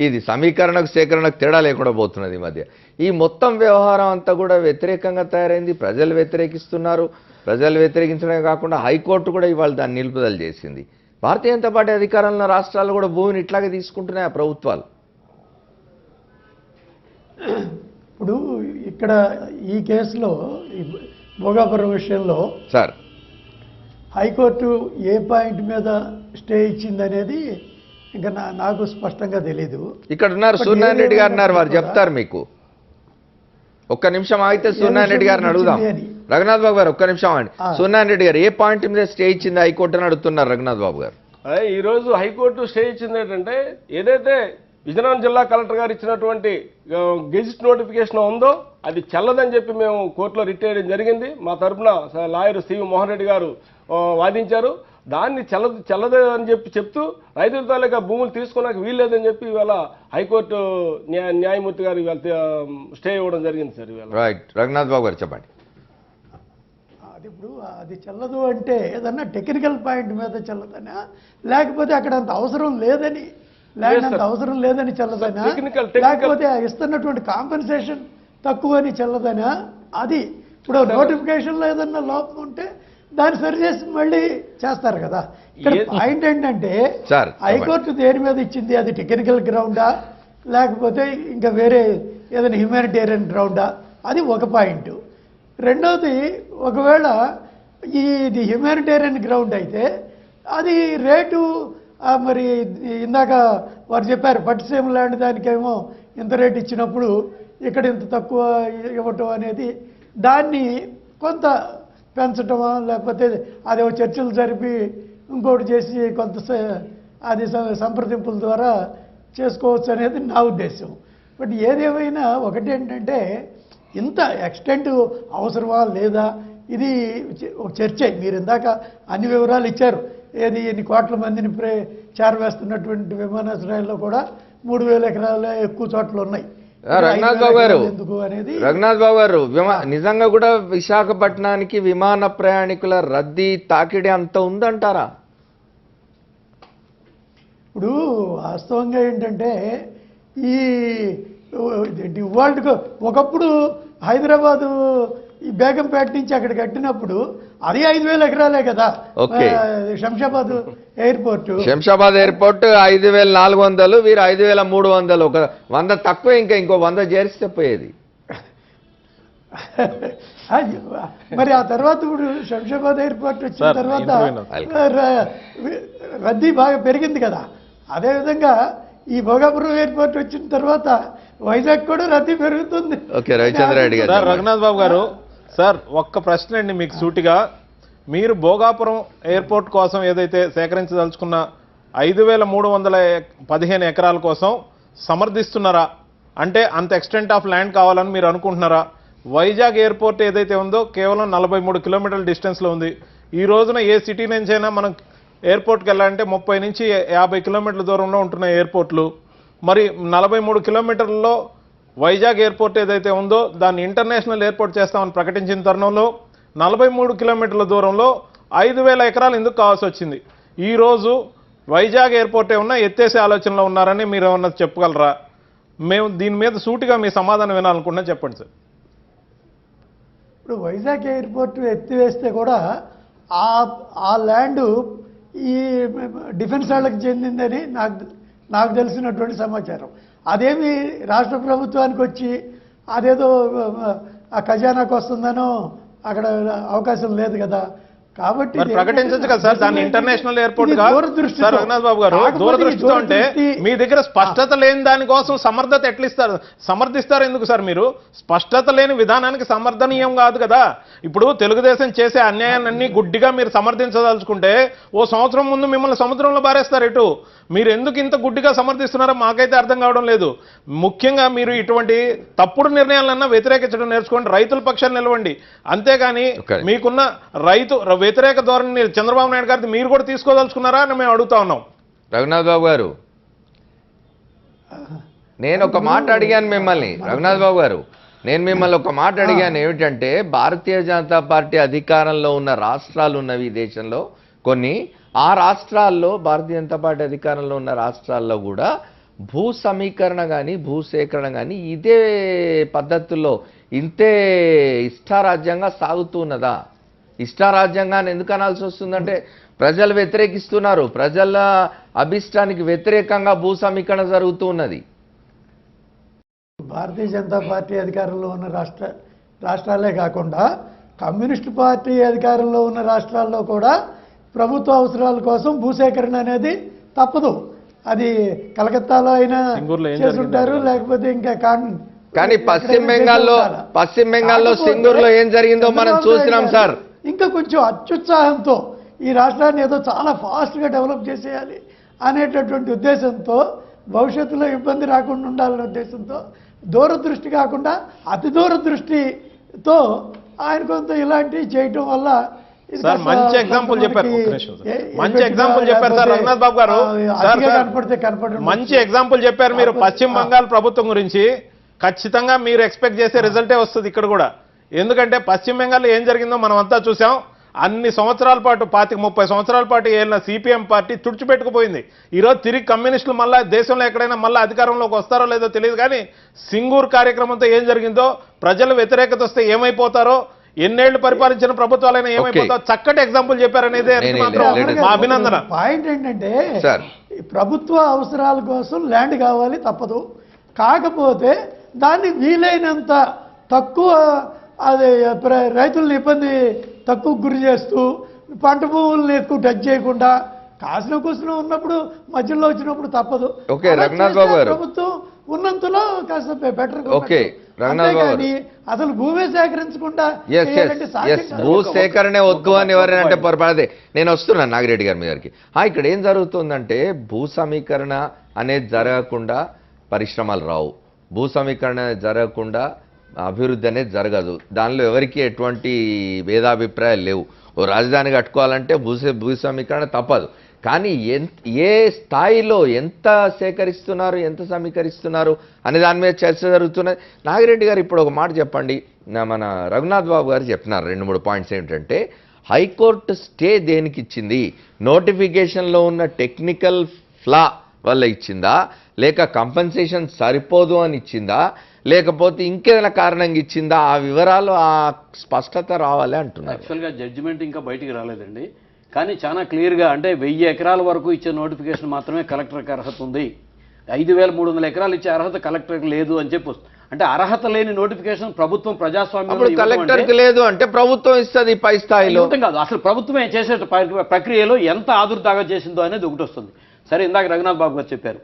ఇది సమీకరణకు సేకరణకు తేడా లేకుండా పోతున్నది ఈ మధ్య. ఈ మొత్తం వ్యవహారం అంతా కూడా వ్యతిరేకంగా తయారైంది. ప్రజలు వ్యతిరేకిస్తున్నారు. ప్రజలు వ్యతిరేకించడమే కాకుండా హైకోర్టు కూడా ఇవాళ దాన్ని నిలుపుదల చేసింది. భారతీయ జనతా పార్టీ అధికారంలో రాష్ట్రాలు కూడా భూమిని ఇట్లాగే తీసుకుంటున్నాయి ఆ ప్రభుత్వాలు. ఇప్పుడు ఇక్కడ ఈ కేసులో ఈ భోగాపురం విషయంలో సార్ హైకోర్టు ఏ పాయింట్ మీద స్టే ఇచ్చిందనేది ఇంకా నాకు స్పష్టంగా తెలీదు. ఇక్కడ ఉన్నారు సూర్యనారాయణ రెడ్డి గారు ఉన్నారు, వారు చెప్తారు మీకు. ఒక్క నిమిషం ఆగితే సూర్యనారాయణ రెడ్డి గారిని అడుగుదాం. రఘునాథ్ బాబు గారు ఒక్క నిమిషం అండి. సూర్యనారాయణ రెడ్డి గారు ఏ పాయింట్ మీద స్టే ఇచ్చింది హైకోర్టు అని అడుగుతున్నారు రఘునాథ్ బాబు గారు. ఈ రోజు హైకోర్టు స్టే ఇచ్చింది ఏంటంటే, ఏదైతే విజయనగరం జిల్లా కలెక్టర్ గారు ఇచ్చినటువంటి గెజిట్ నోటిఫికేషన్ ఉందో అది చెల్లదని చెప్పి మేము కోర్టులో రిట్ చేయడం జరిగింది. మా తరఫున లాయర్ సివి మోహన్ రెడ్డి గారు వాదించారు. దాన్ని చెల్లదు అని చెప్తూ రైతుల తాలూకా భూములు తీసుకున్నాక వీల్లేదని చెప్పి ఇవాళ హైకోర్టు న్యాయమూర్తి గారు ఇవాళ స్టే ఇవ్వడం జరిగింది సార్. ఇవాళ రైట్, రఘునాథ్ బాబు గారు చెప్పండి. అది ఇప్పుడు అది చెల్లదు అంటే ఏదన్నా టెక్నికల్ పాయింట్ మీద చెల్లదనా, లేకపోతే అక్కడ అంత అవసరం లేదని, ల్యాండ్ అంత అవసరం లేదని చెల్లదనా, లేకపోతే ఇస్తున్నటువంటి కాంపెన్సేషన్ తక్కువని చెల్లదనా? అది ఇప్పుడు నోటిఫికేషన్లో ఏదన్నా లోపం ఉంటే దాన్ని సరిచేసి మళ్ళీ చేస్తారు కదా. ఇక్కడ పాయింట్ ఏంటంటే హైకోర్టు దేని మీద ఇచ్చింది, అది టెక్నికల్ గ్రౌండా లేకపోతే ఇంకా వేరే ఏదైనా హ్యూమానిటేరియన్ గ్రౌండా, అది ఒక పాయింట్. రెండవది, ఒకవేళ ఇది హ్యూమానిటేరియన్ గ్రౌండ్ అయితే అది రేటు మరి ఇందాక వారు చెప్పారు పట్టిసీమ ల్యాండ్ దానికేమో ఇంత రేటు ఇచ్చినప్పుడు ఇక్కడ ఇంత తక్కువ ఇవ్వటం అనేది దాన్ని కొంత పెంచటమా, లేకపోతే అది చర్చలు జరిపి ఇంకోటి చేసి కొంత అది సంప్రదింపుల ద్వారా చేసుకోవచ్చు అనేది నా ఉద్దేశం. బట్ ఏదేమైనా ఒకటేంటంటే ఇంత ఎక్స్టెంట్ అవసరమా లేదా ఇది ఒక చర్చ. మీరు ఇందాక అన్ని వివరాలు ఇచ్చారు. ఏది ఎన్ని కోట్ల మందిని చేరవేస్తున్నటువంటి విమానాశ్రయాల్లో కూడా 3000 ఎకరాలే ఎక్కువ చోట్ల ఉన్నాయి. రఘునాథ్ బాబు గారు, ఎందుకు అనేది రఘునాథ్ బాబు గారు, నిజంగా కూడా విశాఖపట్నానికి విమాన ప్రయాణికుల రద్దీ తాకిడి అంత ఉందంటారా? ఇప్పుడు వాస్తవంగా ఏంటంటే ఈ వరల్డ్ ఒకప్పుడు హైదరాబాదు ఈ బేగంపేట నుంచి అక్కడ కట్టినప్పుడు అది 5000 ఎకరాలే కదా. శంషాబాద్ ఎయిర్పోర్ట్ 5400, వీరు 5300, ఒక 100 తక్కువ, ఇంకో 100 చేరిస్తే పోయేది. మరి ఆ తర్వాత ఇప్పుడు శంషాబాద్ ఎయిర్పోర్ట్ వచ్చిన తర్వాత రద్దీ బాగా పెరిగింది కదా. అదేవిధంగా ఈ భోగాపురం ఎయిర్పోర్ట్ వచ్చిన తర్వాత వైజాగ్ కూడా రద్దీ పెరుగుతుంది. ఓకే, రవిచంద్రారెడ్డి గారు. రఘునాథ్ బాబు గారు, సార్ ఒక్క ప్రశ్న అండి మీకు సూటిగా. మీరు భోగాపురం ఎయిర్పోర్ట్ కోసం ఏదైతే సేకరించదలుచుకున్న 5315 ఎకరాల కోసం సమర్థిస్తున్నారా? అంటే అంత ఎక్స్టెంట్ ఆఫ్ ల్యాండ్ కావాలని మీరు అనుకుంటున్నారా? వైజాగ్ ఎయిర్పోర్ట్ ఏదైతే ఉందో కేవలం 43 కిలోమీటర్ల డిస్టెన్స్లో ఉంది. ఈ రోజున ఏ సిటీ నుంచైనా మనం ఎయిర్పోర్ట్కి వెళ్ళాలంటే 30 నుంచి 50 కిలోమీటర్ల దూరంలో ఉంటున్న ఎయిర్పోర్ట్లు. మరి 43 కిలోమీటర్లలో వైజాగ్ ఎయిర్పోర్ట్ ఏదైతే ఉందో దాన్ని ఇంటర్నేషనల్ ఎయిర్పోర్ట్ చేస్తామని ప్రకటించిన తరుణంలో 43 కిలోమీటర్ల దూరంలో 5000 ఎకరాలు ఎందుకు కావాల్సి వచ్చింది? ఈరోజు వైజాగ్ ఎయిర్పోర్ట్ ఏమన్నా ఎత్తేసే ఆలోచనలో ఉన్నారని మీరు ఏమన్నా చెప్పగలరా? మేము దీని మీద సూటిగా మీ సమాధానం వినాలనుకుంటున్నా, చెప్పండి సార్. ఇప్పుడు వైజాగ్ ఎయిర్పోర్ట్ ఎత్తివేస్తే కూడా ఆ ల్యాండ్ ఈ డిఫెన్స్ వాళ్ళకి చెందిందని నాకు తెలిసినటువంటి సమాచారం. అదేమి రాష్ట్ర ప్రభుత్వానికి వచ్చి అదేదో ఆ ఖజానాకు వస్తుందనో అక్కడ అవకాశం లేదు కదా. కాబట్టి ప్రకటించచ్చు కదా సార్ దాన్ని ఇంటర్నేషనల్ ఎయిర్పోర్ట్ గా. సార్ రఘునాథ్ బాబు గారు, దూరదృష్టితో అంటే మీ దగ్గర స్పష్టత లేని దానికోసం సమర్థత ఎట్లిస్తారు, సమర్థిస్తారు ఎందుకు సార్? మీరు స్పష్టత లేని విధానానికి సమర్థనీయం కాదు కదా. ఇప్పుడు తెలుగుదేశం చేసే అన్యాయాన్ని గుడ్డిగా మీరు సమర్థించదలుచుకుంటే ఓ సంవత్సరం ముందు మిమ్మల్ని సముద్రంలో బారేస్తారు. ఎటు మీరు ఎందుకు ఇంత గుడ్డిగా సమర్థిస్తున్నారో మాకైతే అర్థం కావడం లేదు. ముఖ్యంగా మీరు ఇటువంటి తప్పుడు నిర్ణయాలన్నా వ్యతిరేకించడం నేర్చుకోండి, రైతుల పక్షాన్ని నిలవండి. అంతేగాని మీకున్న రైతు వ్యతిరేక ధోరణి చంద్రబాబు నాయుడు గారిది మీరు కూడా తీసుకోదలుచుకున్నారా అని మేము అడుగుతా ఉన్నాం. రఘునాథ్ బాబు గారు, నేను ఒక మాట అడిగాను మిమ్మల్ని. రఘునాథ్ బాబు గారు, నేను మిమ్మల్ని ఒక మాట అడిగాను. ఏమిటంటే భారతీయ జనతా పార్టీ అధికారంలో ఉన్న రాష్ట్రాలు ఉన్నవి ఈ దేశంలో కొన్ని. ఆ రాష్ట్రాల్లో భారతీయ జనతా పార్టీ అధికారంలో ఉన్న రాష్ట్రాల్లో కూడా భూ సమీకరణ కానీ భూసేకరణ కానీ ఇదే పద్ధతుల్లో ఇంతే ఇష్టారాజ్యంగా సాగుతున్నదా? ఇష్టారాజ్యంగానే ఎందుకు అనాల్సి వస్తుందంటే ప్రజలు వ్యతిరేకిస్తున్నారు, ప్రజల అభిష్టానికి వ్యతిరేకంగా భూ సమీకరణ జరుగుతూ ఉన్నది. భారతీయ జనతా పార్టీ అధికారంలో ఉన్న రాష్ట్రాలే కాకుండా కమ్యూనిస్ట్ పార్టీ అధికారంలో ఉన్న రాష్ట్రాల్లో కూడా ప్రభుత్వ అవసరాల కోసం భూసేకరణ అనేది తప్పదు. అది కలకత్తాలో అయినా చేస్తుంటారు, లేకపోతే ఇంకా కానీ పశ్చిమ బెంగాల్లో సింగూరులో ఏం జరిగిందో మనం చూసినాం సార్. ఇంకా కొంచెం అత్యుత్సాహంతో ఈ రాష్ట్రాన్ని ఏదో చాలా ఫాస్ట్గా డెవలప్ చేసేయాలి అనేటటువంటి ఉద్దేశంతో, భవిష్యత్తులో ఇబ్బంది రాకుండా ఉండాలనే ఉద్దేశంతో, దూరదృష్టి కాకుండా అతి దూరదృష్టితో ఆయన కొంత ఇలాంటివి చేయటం వల్ల సార్ మంచి ఎగ్జాంపుల్ చెప్పారు. మంచి ఎగ్జాంపుల్ చెప్పారు సార్ రఘునాథ్ బాబు గారు. మంచి ఎగ్జాంపుల్ చెప్పారు మీరు పశ్చిమ బంగాల్ ప్రభుత్వం గురించి. ఖచ్చితంగా మీరు ఎక్స్పెక్ట్ చేసే రిజల్టే వస్తుంది ఇక్కడ కూడా. ఎందుకంటే పశ్చిమ బెంగాల్లో ఏం జరిగిందో మనం అంతా చూసాం. అన్ని సంవత్సరాల పాటు 25-30 సంవత్సరాల పాటు ఏళ్ళ సిపిఎం పార్టీ తుడిచిపెట్టుకుపోయింది. ఈరోజు తిరిగి కమ్యూనిస్టులు మళ్ళీ దేశంలో ఎక్కడైనా మళ్ళీ అధికారంలోకి వస్తారో లేదో తెలియదు, కానీ సింగూర్ కార్యక్రమంతో ఏం జరిగిందో, ప్రజలు వ్యతిరేకత వస్తే ఏమైపోతారో, ఎన్నేళ్లు పరిపాలించిన ప్రభుత్వాలైనా ఏమైపోతారో చక్కటి ఎగ్జాంపుల్ చెప్పారనేదే మా అభినందన. పాయింట్ ఏంటంటే ప్రభుత్వ అవసరాల కోసం ల్యాండ్ కావాలి తప్పదు, కాకపోతే దాన్ని వీలైనంత తక్కువ అది రైతులను ఇబ్బంది తక్కువ గురి చేస్తూ, పంట భూములను ఎక్కువ టచ్ చేయకుండా, కాసిన కూసిన ఉన్నప్పుడు మధ్యలో వచ్చినప్పుడు తప్పదు. రఘునాథ్ బాబు గారు ప్రభుత్వం ఉన్నంతలో కాస్త బెటర్. అసలు భూమి సేకరించకుండా భూసేకరణే వద్దు అని ఎవరైనా అంటే పొరపాటే. నేను వస్తున్నాను నాగిరెడ్డి గారి మీ గారికి. ఇక్కడ ఏం జరుగుతుందంటే భూ సమీకరణ అనేది జరగకుండా పరిశ్రమలు రావు, భూ సమీకరణ జరగకుండా అభివృద్ధి అనేది జరగదు. దానిలో ఎవరికి ఎటువంటి భేదాభిప్రాయాలు లేవు. ఓ రాజధాని కట్టుకోవాలంటే భూ సమీకరణ తప్పదు. కానీ ఏ స్థాయిలో ఎంత సేకరిస్తున్నారు, ఎంత సమీకరిస్తున్నారు అనే దాని మీద చర్చ జరుగుతున్నది. నాగిరెడ్డి గారు ఇప్పుడు ఒక మాట చెప్పండి. మన రఘునాథ్ బాబు గారు చెప్తున్నారు 2-3 పాయింట్స్. ఏంటంటే హైకోర్టు స్టే దేనికి ఇచ్చింది? నోటిఫికేషన్లో ఉన్న టెక్నికల్ ఫ్లా వల్ల ఇచ్చిందా, లేక కంపెన్సేషన్ సరిపోదు అని ఇచ్చిందా, లేకపోతే ఇంకేదైనా కారణంగా ఇచ్చిందా? ఆ వివరాలు ఆ స్పష్టత రావాలి అంటున్నారు. యాక్చువల్గా జడ్జిమెంట్ ఇంకా బయటికి రాలేదండి, కానీ చాలా క్లియర్గా అంటే 1000 ఎకరాల వరకు ఇచ్చే నోటిఫికేషన్ మాత్రమే కలెక్టర్కి అర్హత ఉంది, 5300 ఎకరాలు ఇచ్చే అర్హత కలెక్టర్కి లేదు అని చెప్పి. అంటే అర్హత లేని నోటిఫికేషన్ ప్రభుత్వం ప్రజాస్వామ్యం కలెక్టర్కి లేదు అంటే ప్రభుత్వం ఇస్తుంది పై స్థాయిలో కాదు. అసలు ప్రభుత్వమే చేసే ప్రక్రియలో ఎంత ఆదుర్దాగా చేసిందో అనేది ఒకటి వస్తుంది. సరే, ఇందాక రఘునాథ్ బాబు గారు చెప్పారు,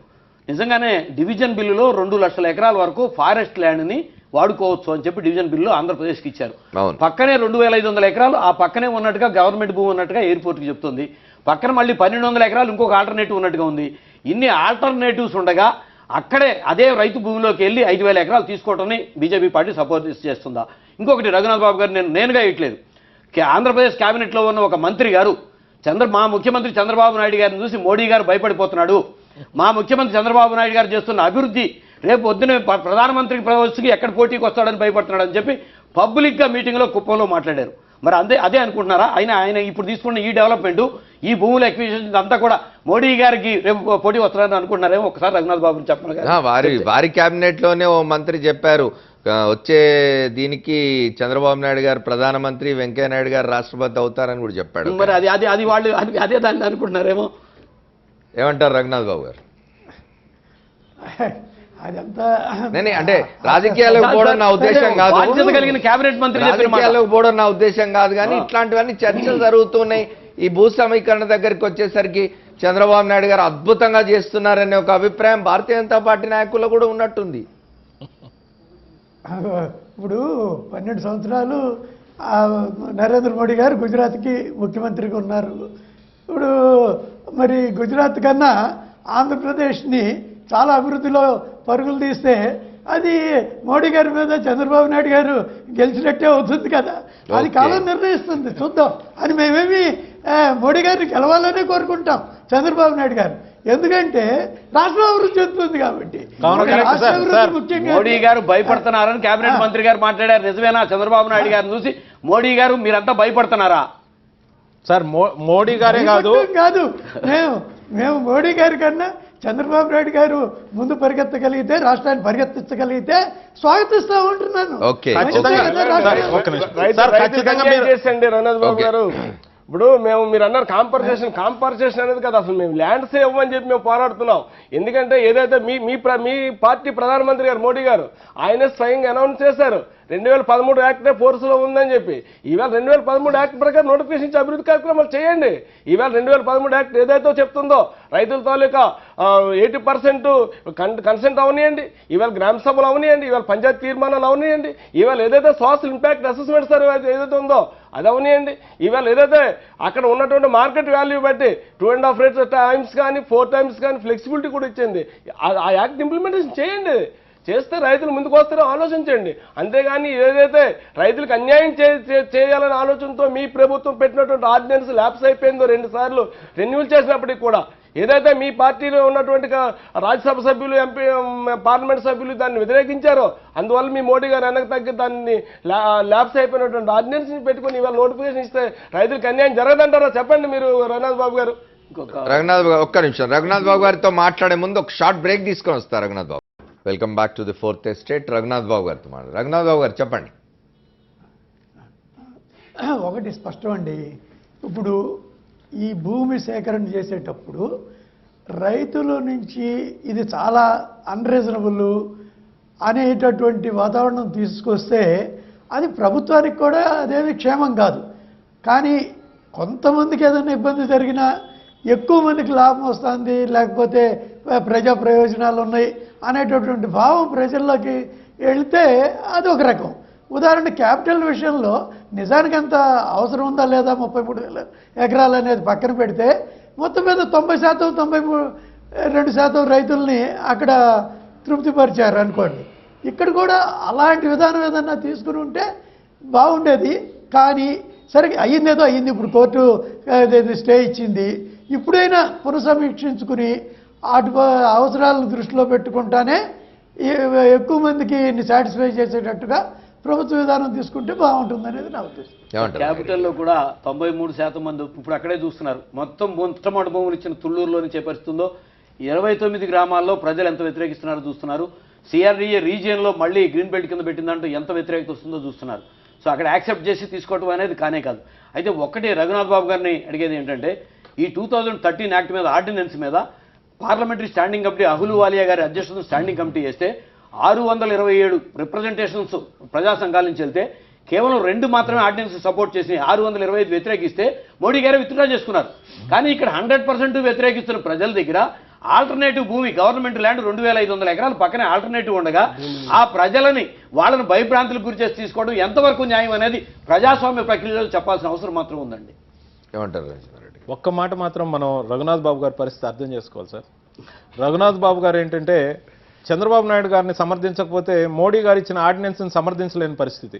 నిజంగానే డివిజన్ బిల్లులో 2 లక్షల ఎకరాల వరకు ఫారెస్ట్ ల్యాండ్ని వాడుకోవచ్చు అని చెప్పి డివిజన్ బిల్లు ఆంధ్రప్రదేశ్కి ఇచ్చారు. పక్కనే 2500 ఎకరాలు ఆ పక్కనే ఉన్నట్టుగా గవర్నమెంట్ భూమి ఉన్నట్టుగా ఎయిర్పోర్ట్కి చెప్తుంది. పక్కన మళ్ళీ 1200 ఎకరాలు ఇంకొక ఆల్టర్నేటివ్ ఉన్నట్టుగా ఉంది. ఇన్ని ఆల్టర్నేటివ్స్ ఉండగా అక్కడే అదే రైతు భూమిలోకి వెళ్ళి 5000 ఎకరాలు తీసుకోవటాన్ని బీజేపీ పార్టీ సపోర్ట్ చేస్తుందా? ఇంకొకటి, రఘునాథ్ బాబు గారు నేనుగా ఇట్లేదు, ఆంధ్రప్రదేశ్ క్యాబినెట్లో ఉన్న ఒక మంత్రి గారు మా ముఖ్యమంత్రి చంద్రబాబు నాయుడు గారిని చూసి మోడీ గారు భయపడిపోతున్నాడు, మా ముఖ్యమంత్రి చంద్రబాబు నాయుడు గారు చేస్తున్న అభివృద్ధి రేపు పొద్దున ప్రధానమంత్రి ప్రవేశికి ఎక్కడ పోటీకి వస్తాడని భయపడుతున్నాడు అని చెప్పి పబ్లిక్గా మీటింగ్లో కుప్పంలో మాట్లాడారు. మరి అదే అనుకుంటున్నారా? ఆయన ఇప్పుడు తీసుకున్న ఈ డెవలప్మెంట్, ఈ భూముల ఎక్విజిషన్ అంతా కూడా మోడీ గారికి రేపు పోటీ వస్తారని అనుకుంటున్నారేమో? ఒకసారి రఘునాథ్ బాబుని చెప్పండి. వారి క్యాబినెట్ లోనే ఓ మంత్రి చెప్పారు, వచ్చే దీనికి చంద్రబాబు నాయుడు గారు ప్రధానమంత్రి, వెంకయ్య నాయుడు గారు రాష్ట్రపతి అవుతారని కూడా చెప్పాడు. మరి అది వాళ్ళు అదే దాన్ని అనుకుంటున్నారేమో. ఏమంటారు రఘునాథ్ బాబు గారు? అదంతా అంటే రాజకీయాలకు పోవడం నా ఉద్దేశం కాదు, రాజకీయాలకు పోవడం నా ఉద్దేశం కాదు, కానీ ఇట్లాంటివన్నీ చర్చలు జరుగుతున్నాయి. ఈ భూ సమీకరణ దగ్గరికి వచ్చేసరికి చంద్రబాబు నాయుడు గారు అద్భుతంగా చేస్తున్నారనే ఒక అభిప్రాయం భారతీయ జనతా పార్టీ నాయకుల్లో కూడా ఉన్నట్టుంది. ఇప్పుడు 12 సంవత్సరాలు నరేంద్ర మోడీ గారు గుజరాత్కి ముఖ్యమంత్రిగా ఉన్నారు. ఇప్పుడు మరి గుజరాత్ కన్నా ఆంధ్రప్రదేశ్ని చాలా అభివృద్ధిలో పరుగులు తీస్తే అది మోడీ గారి మీద చంద్రబాబు నాయుడు గారు గెలిచినట్టే అవుతుంది కదా. అది కాలం నిర్ణయిస్తుంది, చూద్దాం. అని మేమేమి మోడీ గారిని గెలవాలనే కోరుకుంటాం, చంద్రబాబు నాయుడు గారు, ఎందుకంటే రాష్ట్రం అభివృద్ధి చెందుతుంది కాబట్టి. మోడీ గారు భయపడుతున్నారని కేబినెట్ మంత్రి గారు మాట్లాడారు, నిజమేనా? చంద్రబాబు నాయుడు గారిని చూసి మోడీ గారు మీరంతా భయపడుతున్నారా? సార్ మోడీ గారే కాదు, మేము మోడీ గారి కన్నా చంద్రబాబు నాయుడు గారు ముందు పరిగెత్తగలిగితే, రాష్ట్రాన్ని పరిగెత్తించగలిగితే స్వాగతిస్తా ఉంటున్నాను. రఘునాథ్ బాబు గారు ఇప్పుడు మీరు అన్నారు కాంపన్సేషన్ అనేది కదా, అసలు మేము ల్యాండ్స్ ఇవ్వమని చెప్పి మేము పోరాడుతున్నాం. ఎందుకంటే ఏదైతే మీ పార్టీ ప్రధానమంత్రి గారు మోడీ గారు ఆయనే స్వయంగా అనౌన్స్ చేశారు 2013 యాక్టే ఫోర్స్లో ఉందని చెప్పి. ఈవేళ 2013 యాక్ట్ ప్రకారం నోటిఫికేషన్ ఇచ్చి అభివృద్ధి కార్యక్రమాలు చేయండి. ఈవేళ 2013 యాక్ట్ ఏదైతే చెప్తుందో రైతుల తాలూకా 80% కన్సెంట్ అవనియండి, ఈవేళ గ్రామ సభలు అవనియండి, ఈవేళ పంచాయతీ తీర్మానాలు అవనియండి, ఈవేళ ఏదైతే సోషల్ ఇంపాక్ట్ అసెస్మెంట్ సర్వే ఏదైతే ఉందో అది అవనియండి, ఈవేళ ఏదైతే అక్కడ ఉన్నటువంటి మార్కెట్ వాల్యూ బట్టి 2.5 టైమ్స్ కానీ 4 టైమ్స్ కానీ ఫ్లెక్సిబిలిటీ కూడా ఇచ్చింది. ఆ యాక్ట్ ఇంప్లిమెంటేషన్ చేయండి. చేస్తే రైతులు ముందుకు వస్తారో ఆలోచించండి. అంతేగాని ఏదైతే రైతులకు అన్యాయం చేయాలనే ఆలోచనతో మీ ప్రభుత్వం పెట్టినటువంటి ఆర్డినెన్స్ ల్యాప్స్ అయిపోయిందో 2 సార్లు రెన్యూల్ చేసినప్పటికీ కూడా ఏదైతే మీ పార్టీలో ఉన్నటువంటి రాజ్యసభ సభ్యులు, ఎంపీ, పార్లమెంట్ సభ్యులు దాన్ని వ్యతిరేకించారో అందువల్ల మీ మోడీ గారు వెనక్కి తగ్గి దాన్ని ల్యాప్స్ అయిపోయినటువంటి ఆర్డినెన్స్ పెట్టుకుని ఇవాళ నోటిఫికేషన్ ఇస్తే రైతులకు అన్యాయం జరగదంటారా? చెప్పండి మీరు రఘునాథ్ బాబు గారు. రఘునాథ్ బాబు ఒక్క నిమిషం, రఘునాథ్ బాబు గారితో మాట్లాడే ముందు ఒక షార్ట్ బ్రేక్ తీసుకొని వస్తారు. Raghunath Babu, welcome back to the fourth estate. Raghunath Babu గారితో మాట్లాడు. రఘునాథ్ బాబు గారు చెప్పండి. ఒకటి స్పష్టం అండి, ఇప్పుడు ఈ భూమి సేకరణ చేసేటప్పుడు రైతుల నుంచి ఇది చాలా అన్రీజనబుల్ అనేటటువంటి వాతావరణం తీసుకొస్తే అది ప్రభుత్వానికి కూడా అదేమి క్షేమం కాదు. కానీ కొంతమందికి ఏదైనా ఇబ్బంది జరిగినా ఎక్కువ మందికి లాభం వస్తుంది, లేకపోతే ప్రజా ప్రయోజనాలు ఉన్నాయి అనేటటువంటి భావం ప్రజల్లోకి వెళితే అది ఒక రకం. ఉదాహరణ క్యాపిటల్ విషయంలో నిజానికి అంత అవసరం ఉందా లేదా 33,000 ఎకరాలు అనేది పక్కన పెడితే మొత్తం మీద 90%, 92% రైతుల్ని అక్కడ తృప్తిపరిచారు అనుకోండి. ఇక్కడ కూడా అలాంటి విధానం ఏదన్నా తీసుకుని ఉంటే బాగుండేది. కానీ సరే అయ్యిందేదో అయ్యింది, ఇప్పుడు కోర్టు స్టే ఇచ్చింది. ఇప్పుడైనా పునఃసమీక్షించుకుని అటు అవసరాలను దృష్టిలో పెట్టుకుంటానే ఎక్కువ మందికి సాటిస్ఫై చేసేటట్టుగా ప్రభుత్వ విధానం తీసుకుంటే బాగుంటుందనేది నా ఉద్దేశం. క్యాపిటల్లో కూడా 93% మంది ఇప్పుడు అక్కడే చూస్తున్నారు. మొట్టమొదటి భూములు ఇచ్చిన తుళ్ళూరులోని చేపరుస్తుందో 29 గ్రామాల్లో ప్రజలు ఎంత వ్యతిరేకిస్తున్నారో చూస్తున్నారు. సిఆర్డీఏ రీజియన్లో మళ్ళీ గ్రీన్ బెల్ట్ కింద పెట్టిందంటూ ఎంత వ్యతిరేకత వస్తుందో చూస్తున్నారు. సో అక్కడ యాక్సెప్ట్ చేసి తీసుకోవడం అనేది కానే కాదు. అయితే ఒక్కటే రఘునాథ్ బాబు గారిని అడిగేది ఏంటంటే ఈ 2013 యాక్ట్ మీద ఆర్డినెన్స్ మీద పార్లమెంటరీ స్టాండింగ్ కమిటీ అహులువాలియా గారి అధ్యక్షతన స్టాండింగ్ కమిటీ చేస్తే 627 రిప్రజెంటేషన్స్ ప్రజా సంఘాల నుంచి వెళ్తే కేవలం 2 మాత్రమే ఆర్డినెన్స్ సపోర్ట్ చేసి 625 వ్యతిరేకిస్తే మోడీ గారు విత్డ్రా చేసుకున్నారు. కానీ ఇక్కడ 100% వ్యతిరేకిస్తున్న ప్రజల దగ్గర ఆల్టర్నేటివ్ భూమి గవర్నమెంట్ ల్యాండ్ 2,500 ఎకరాలు పక్కనే ఆల్టర్నేటివ్ ఉండగా ఆ ప్రజలని వాళ్ళని భయభ్రాంతులకు గురి చేసి తీసుకోవడం ఎంతవరకు న్యాయం అనేది ప్రజాస్వామ్య ప్రక్రియలో చెప్పాల్సిన అవసరం మాత్రం ఉందండి. ఏమంటారు? ఒక్క మాట మాత్రం మనం రఘునాథ్ బాబు గారి పరిస్థితి అర్థం చేసుకోవాలి సార్. రఘునాథ్ బాబు గారు ఏంటంటే చంద్రబాబు నాయుడు గారిని సమర్థించకపోతే మోడీ గారు ఇచ్చిన ఆర్డినెన్స్ని సమర్థించలేని పరిస్థితి.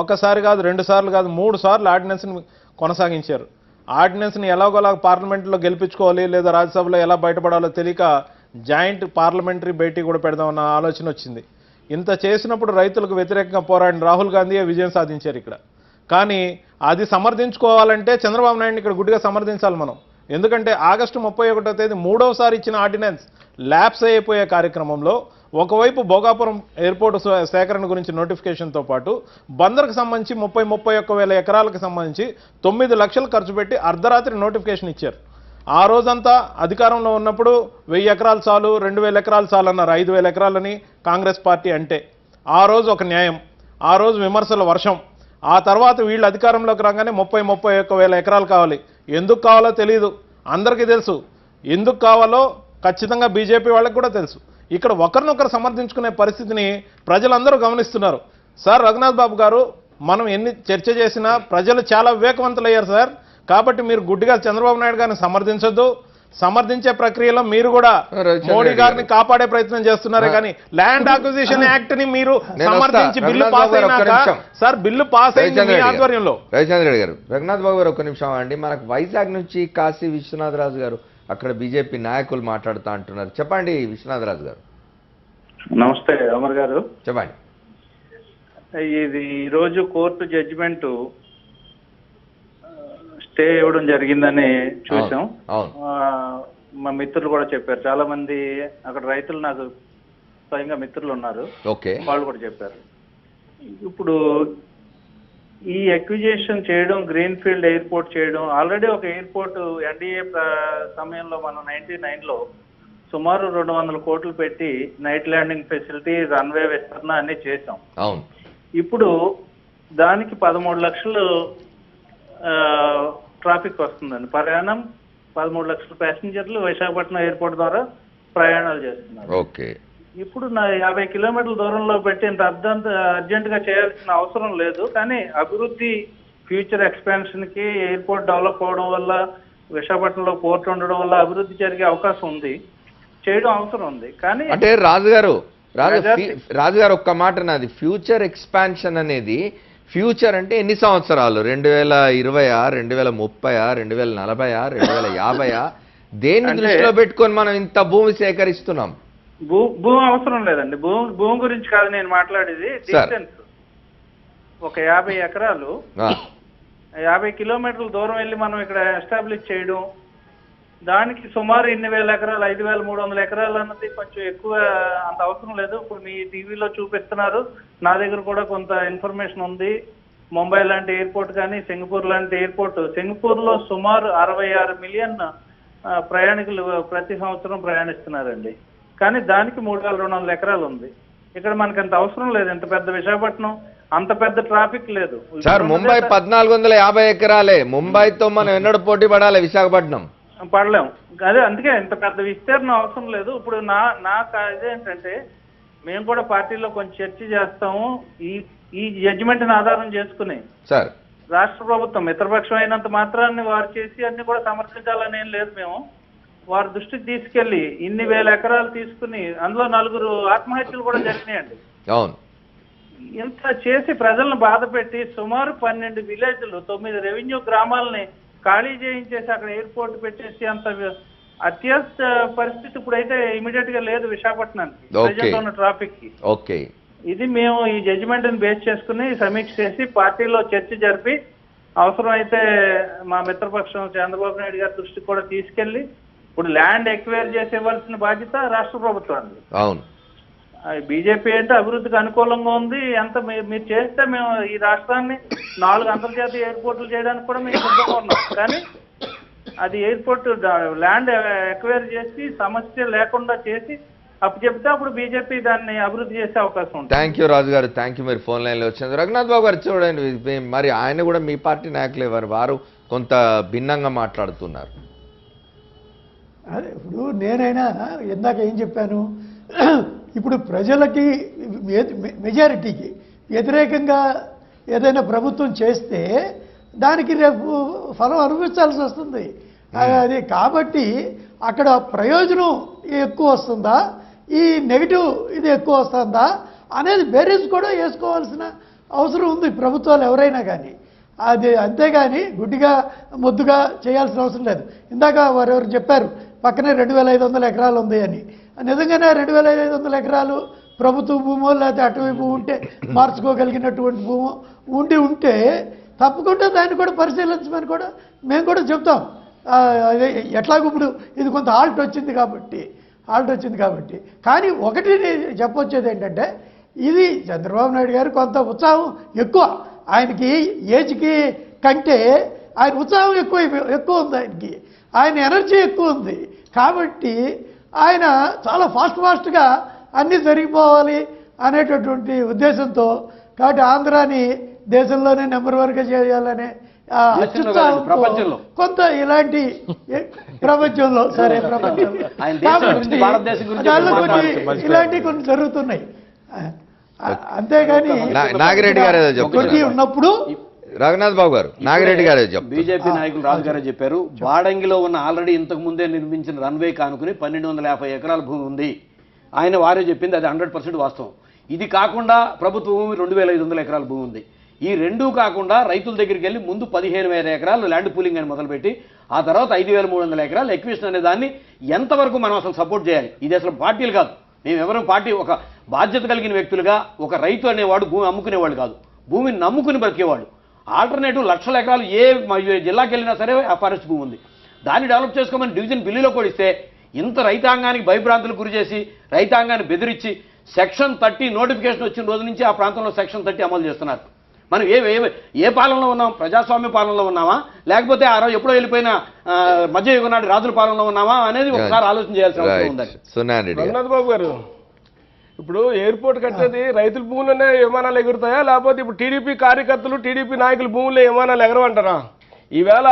ఒకసారి కాదు, 2 సార్లు కాదు, 3 సార్లు ఆర్డినెన్స్ని కొనసాగించారు. ఆర్డినెన్స్ని ఎలాగోలా పార్లమెంట్లో గెలిపించుకోవాలి లేదా రాజ్యసభలో ఎలా బయటపడాలో తెలియక జాయింట్ పార్లమెంటరీ భేటీ కూడా పెడదామన్న ఆలోచన వచ్చింది. ఇంత చేసినప్పుడు రైతులకు వ్యతిరేకంగా పోరాడిన రాహుల్ గాంధీయే విజయం సాధించారు ఇక్కడ. కానీ అది సమర్థించుకోవాలంటే చంద్రబాబు నాయుడిని ఇక్కడ గుడ్డిగా సమర్థించాలి మనం. ఎందుకంటే ఆగస్టు 31వ తేదీ 3వసారి ఇచ్చిన ఆర్డినెన్స్ ల్యాప్స్ అయిపోయే కార్యక్రమంలో ఒకవైపు భోగాపురం ఎయిర్పోర్టు సేకరణ గురించి నోటిఫికేషన్తో పాటు బందర్కు సంబంధించి 31,000 ఎకరాలకు సంబంధించి 9 లక్షలు ఖర్చు పెట్టి అర్ధరాత్రి నోటిఫికేషన్ ఇచ్చారు. ఆ రోజంతా అధికారంలో ఉన్నప్పుడు 1000 ఎకరాలు చాలు, 2000 ఎకరాలు చాలు అన్నారు. 5,000 ఎకరాలని కాంగ్రెస్ పార్టీ అంటే ఆ రోజు ఒక న్యాయం, ఆ రోజు విమర్శల వర్షం. ఆ తర్వాత వీళ్ళు అధికారంలోకి రాగానే 31,000 ఎకరాలు కావాలి. ఎందుకు కావాలో తెలియదు, అందరికీ తెలుసు. ఎందుకు కావాలో ఖచ్చితంగా బీజేపీ వాళ్ళకి కూడా తెలుసు. ఇక్కడ ఒకరినొకరు సమర్థించుకునే పరిస్థితిని ప్రజలందరూ గమనిస్తున్నారు. సార్ రఘునాథ్ బాబు గారు, మనం ఎన్ని చర్చ చేసినా ప్రజలు చాలా వివేకవంతులయ్యారు సార్. కాబట్టి మీరు గుడ్డిగా చంద్రబాబు నాయుడు గారిని సమర్థించొద్దు. సమర్థించే ప్రక్రియలో మీరు కూడా మోడీ గారిని కాపాడే ప్రయత్నం చేస్తున్నారే కానీ ల్యాండ్ అక్విజిషన్ యాక్ట్ ని మీరు సమర్థించి బిల్లు పాస్ అయినాక సార్ బిల్లు పాస్ అయింది మీ ఆధ్వర్యంలో. రవిచంద్ర రెడ్డి గారు, రఘునాథ్ బాబు గారు ఒక్క నిమిషం అండి. మనకు వైజాగ్ నుంచి కాశీ విశ్వనాథరాజు గారు అక్కడ బీజేపీ నాయకులు మాట్లాడుతూ అంటున్నారు. చెప్పండి విశ్వనాథరాజు గారు. నమస్తే అమర్ గారు. చెప్పండి. ఇది ఈరోజు కోర్టు జడ్జిమెంట్ స్టే ఇవ్వడం జరిగిందని చూసాం. మా మిత్రులు కూడా చెప్పారు, చాలా మంది అక్కడ రైతులు నాకు స్వయంగా మిత్రులు ఉన్నారు, వాళ్ళు కూడా చెప్పారు. ఇప్పుడు ఈ అక్విజిషన్ చేయడం, గ్రీన్ ఫీల్డ్ ఎయిర్పోర్ట్ చేయడం, ఆల్రెడీ ఒక ఎయిర్పోర్ట్ ఎన్డీఏ సమయంలో మనం 99లో సుమారు 200 కోట్లు పెట్టి నైట్ ల్యాండింగ్ ఫెసిలిటీ, రన్వే విస్తరణ అన్ని చేసాం. అవును. ఇప్పుడు దానికి 13 లక్షలు ట్రాఫిక్ వస్తుందండి. ప్రయాణం 13 లక్షల ప్యాసింజర్లు విశాఖపట్నం ఎయిర్పోర్ట్ ద్వారా ప్రయాణాలు చేస్తున్నారు. ఓకే. ఇప్పుడు 50 కిలోమీటర్ల దూరంలో పెట్టి ఇంత అర్జెంట్ గా చేయాల్సిన అవసరం లేదు. కానీ అభివృద్ధి, ఫ్యూచర్ ఎక్స్పాన్షన్ కి ఎయిర్పోర్ట్ డెవలప్ అవడం వల్ల, విశాఖపట్నంలో పోర్ట్ ఉండడం వల్ల అభివృద్ధి జరిగే అవకాశం ఉంది, చేయడం అవసరం ఉంది. కానీ అంటే రాజుగారు ఒక్క మాట నాది, ఫ్యూచర్ ఎక్స్పాన్షన్ అనేది, ఫ్యూచర్ అంటే ఎన్ని సంవత్సరాలు? 2020, 2030, 2040, 2050? దేన్ని దృష్టిలో పెట్టుకొని మనం ఇంత భూమి సేకరిస్తున్నాం? భూమి అవసరం లేదండి. భూమి గురించి కాదు నేను మాట్లాడేది, డిస్టెన్స్. ఒక 50 ఎకరాలు 50 కిలోమీటర్ల దూరం వెళ్ళి మనం ఇక్కడ ఎస్టాబ్లిష్ చేయడం, దానికి సుమారు ఇన్ని వేల ఎకరాలు, 5,300 ఎకరాలు అన్నది కొంచెం ఎక్కువ, అంత అవసరం లేదు. ఇప్పుడు మీ టీవీలో చూపిస్తున్నారు, నా దగ్గర కూడా కొంత ఇన్ఫర్మేషన్ ఉంది. ముంబై లాంటి ఎయిర్పోర్ట్ కానీ, సింగపూర్ లాంటి ఎయిర్పోర్ట్, సింగపూర్లో సుమారు 66 మిలియన్ ప్రయాణికులు ప్రతి సంవత్సరం ప్రయాణిస్తున్నారండి. కానీ దానికి 3,200 ఎకరాలు ఉంది. ఇక్కడ మనకి అంత అవసరం లేదు. ఇంత పెద్ద విశాఖపట్నం, అంత పెద్ద ట్రాఫిక్ లేదు సార్. ముంబై 1450 ఎకరాలే. ముంబైతో మనం ఎన్నడూ పోటీ పడాలి విశాఖపట్నం? పడలేం. అదే అందుకే ఇంత పెద్ద విస్తీర్ణం అవసరం లేదు. ఇప్పుడు నాకు ఇదేంటంటే, మేము కూడా పార్టీలో కొంచెం చర్చ చేస్తాము. ఈ జడ్జిమెంట్ని ఆధారం చేసుకుని సార్ రాష్ట్ర ప్రభుత్వం మిత్రపక్షం అయినంత మాత్రాన్ని వారు చేసి అన్ని కూడా సమర్థించాలని ఏం లేదు. మేము వారి దృష్టికి తీసుకెళ్లి ఇన్ని వేల ఎకరాలు తీసుకుని అందులో 4 ఆత్మహత్యలు కూడా జరిగినాయండి. అవును. ఇంత చేసి ప్రజలను బాధ పెట్టి సుమారు 12 విలేజ్లు, 9 రెవెన్యూ గ్రామాలని ఖాళీ చేయించేసి అక్కడ ఎయిర్పోర్ట్ పెట్టేసి అంత అత్యవసర పరిస్థితి ఇప్పుడైతే ఇమీడియట్ గా లేదు విశాఖపట్నానికి ప్రజెంట్ ఉన్న ట్రాఫిక్ కి. ఓకే. ఇది మేము ఈ జడ్జిమెంట్ ని బేస్ చేసుకుని సమీక్ష చేసి పార్టీలో చర్చ జరిపి అవసరమైతే మా మిత్రపక్షం చంద్రబాబు నాయుడు గారి దృష్టికి కూడా తీసుకెళ్లి, ఇప్పుడు ల్యాండ్ ఎక్వైర్ చేసి ఇవ్వాల్సిన బాధ్యత రాష్ట్ర ప్రభుత్వానికి. అవును. బీజేపీ అంటే అభివృద్ధికి అనుకూలంగా ఉంది. ఎంత మీరు చేస్తే మేము ఈ రాష్ట్రాన్ని 4 అంతర్జాతీయ ఎయిర్పోర్ట్లు చేయడానికి కూడా మేము సిద్ధంగా ఉన్నాం. కానీ అది ఎయిర్పోర్ట్ ల్యాండ్ ఎక్వైర్ చేసి సమస్య లేకుండా చేసి అప్పు చెప్తే అప్పుడు బీజేపీ దాన్ని అభివృద్ధి చేసే అవకాశం ఉంది. థ్యాంక్ యూ రాజు గారు, థ్యాంక్ యూ. మీరు ఫోన్ లైన్లో వచ్చినందుకు. రఘునాథ్ బాబు గారు చూడండి, మరి ఆయన కూడా మీ పార్టీ నాయకులే, వారు కొంత భిన్నంగా మాట్లాడుతున్నారు. అదే ఇప్పుడు నేనైనా ఇందాక ఏం చెప్పాను, ఇప్పుడు ప్రజలకి మెజారిటీకి వ్యతిరేకంగా ఏదైనా ప్రభుత్వం చేస్తే దానికి రేపు ఫలం అనుభవించాల్సి వస్తుంది. అది కాబట్టి అక్కడ ప్రయోజనం ఎక్కువ వస్తుందా, ఈ నెగిటివ్ ఇది ఎక్కువ వస్తుందా అనేది బేరీజ్ కూడా వేసుకోవాల్సిన అవసరం ఉంది ప్రభుత్వాలు ఎవరైనా కానీ. అది అంతేగాని గుడ్డిగా ముద్దుగా చేయాల్సిన అవసరం లేదు. ఇందాక వారెవరు చెప్పారు పక్కనే 2,500 ఎకరాలు ఉంది అని. నిజంగానే 2,500 ఎకరాలు ప్రభుత్వ భూమో లేకపోతే అటవీ భూమి ఉంటే మార్చుకోగలిగినటువంటి భూమి ఉంటే తప్పకుండా దాన్ని కూడా పరిశీలించమని కూడా మేము కూడా చెప్తాం. అదే ఎట్లాగో ఇప్పుడు ఇది కొంత ఆల్ట్ వచ్చింది కాబట్టి కానీ ఒకటి చెప్పొచ్చేది ఏంటంటే, ఇది చంద్రబాబు నాయుడు గారు కొంత ఉత్సాహం ఎక్కువ, ఆయనకి ఏజ్కి కంటే ఆయన ఉత్సాహం ఎక్కువ ఉంది, ఆయన ఎనర్జీ ఎక్కువ ఉంది. కాబట్టి ఆయన చాలా ఫాస్ట్గా అన్నీ జరిగిపోవాలి అనేటటువంటి ఉద్దేశంతో, కాబట్టి ఆంధ్రాని దేశంలోనే నెంబర్ 1గా చేయాలనే ప్రపంచంలో కొంత ఇలాంటి ప్రపంచంలో సరే ప్రపంచంలో ఇలాంటి కొన్ని జరుగుతున్నాయి. అంతేగాని నాగిరెడ్డి గారు ఉన్నప్పుడు రఘునాథ్ బాబు గారు, నాగిరెడ్డి గారు బీజేపీ నాయకులు రాజుగారే చెప్పారు, బాడంగిలో ఉన్న ఆల్రెడీ ఇంతకు ముందే నిర్మించిన రన్వే కానుకుని 1,250 ఎకరాల భూమి ఉంది. వారే చెప్పింది అది 100% వాస్తవం. ఇది కాకుండా ప్రభుత్వ భూమి 2,500 ఎకరాల భూమి ఉంది. ఈ రెండూ కాకుండా రైతుల దగ్గరికి వెళ్ళి ముందు 15,000 ఎకరాలు ల్యాండ్ పూలింగ్ అని మొదలుపెట్టి ఆ తర్వాత 5,300 ఎకరాలు ఎక్విజిషన్ అనే దాన్ని ఎంతవరకు మనం అసలు సపోర్ట్ చేయాలి? ఇది అసలు పార్టీలు కాదు, మేము ఎవరో పార్టీ, ఒక బాధ్యత కలిగిన వ్యక్తులుగా, ఒక రైతు అనేవాడు భూమి అమ్ముకునేవాడు కాదు, భూమిని నమ్ముకుని బ్రతికేవాడు. ఆల్టర్నేటివ్ లక్షల ఎకరాలు ఏ జిల్లాకి వెళ్ళినా సరే ఆ ఫారెస్ట్ భూమి ఉంది, దాన్ని డెవలప్ చేసుకోమని డివిజన్ బిల్లులో కూడా ఇస్తే ఇంత రైతాంగానికి భయభ్రాంతులకు గురి చేసి రైతాంగాన్ని బెదిరించి Section 30 నోటిఫికేషన్ వచ్చిన రోజు నుంచి ఆ ప్రాంతంలో Section 30 అమలు చేస్తున్నారు. మనం ఏ పాలనలో ఉన్నాం? ప్రజాస్వామ్య పాలనలో ఉన్నామా, లేకపోతే ఆ రోజు ఎప్పుడో వెళ్ళిపోయిన మధ్యయుగ నాటి రాజుల పాలనలో ఉన్నామా అనేది ఒకసారి ఆలోచన చేయాల్సిన అవసరం ఉందండి. రంగనాథ్ బాబు గారు, ఇప్పుడు ఎయిర్పోర్ట్ కట్టేది రైతుల భూములనే విమానాలు ఎగురుతాయా, లేకపోతే ఇప్పుడు టీడీపీ కార్యకర్తలు టీడీపీ నాయకుల భూముల్లో విమానాలు ఎగరవంటారా? ఈవేళ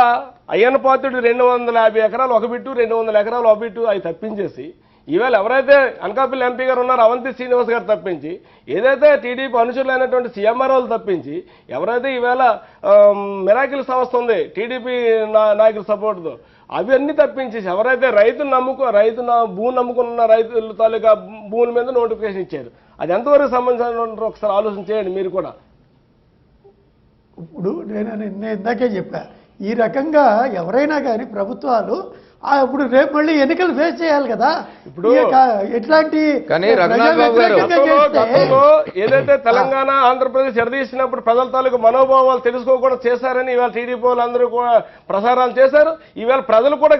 అయ్యన్న పాత్రుడు 250 ఎకరాలు ఒక బిట్టు, 200 ఎకరాలు ఒక బిట్టు అవి తప్పించేసి ఈవేళ ఎవరైతే అనకాపల్లి ఎంపీ గారు ఉన్నారో అవంతి శ్రీనివాస్ గారు తప్పించి, ఏదైతే టీడీపీ అనుచరులైనటువంటి సీఎంఆర్ఓలు తప్పించి, ఎవరైతే ఈవేళ మిరాకిల్ సంస్థ ఉంది టీడీపీ నాయకుల సపోర్ట్తో, అవన్నీ తప్పించేసి ఎవరైతే భూమి నమ్ముకున్న రైతుల తాలూకా భూముల మీద నోటిఫికేషన్ ఇచ్చారు, అది ఎంతవరకు సంబంధించిన ఒకసారి ఆలోచన చేయండి మీరు కూడా. ఇప్పుడు నేను ఇందాకే చెప్పా, ఈ రకంగా ఎవరైనా కానీ ప్రభుత్వాలు ఇప్పుడు రేపు మళ్ళీ ఎన్నికలు ఫేస్ చేయాలి కదా. ఇప్పుడు ఎట్లాంటి ఏదైతే తెలంగాణ ఆంధ్రప్రదేశ్ ఎడదీసినప్పుడు ప్రజల తాలూకు మనోభావాలు తెలుసుకోకుండా చేశారని ఇవాళ టీడీపీ వాళ్ళందరూ కూడా ప్రసారాలు చేశారు. ఈవేళ ప్రజలు కూడా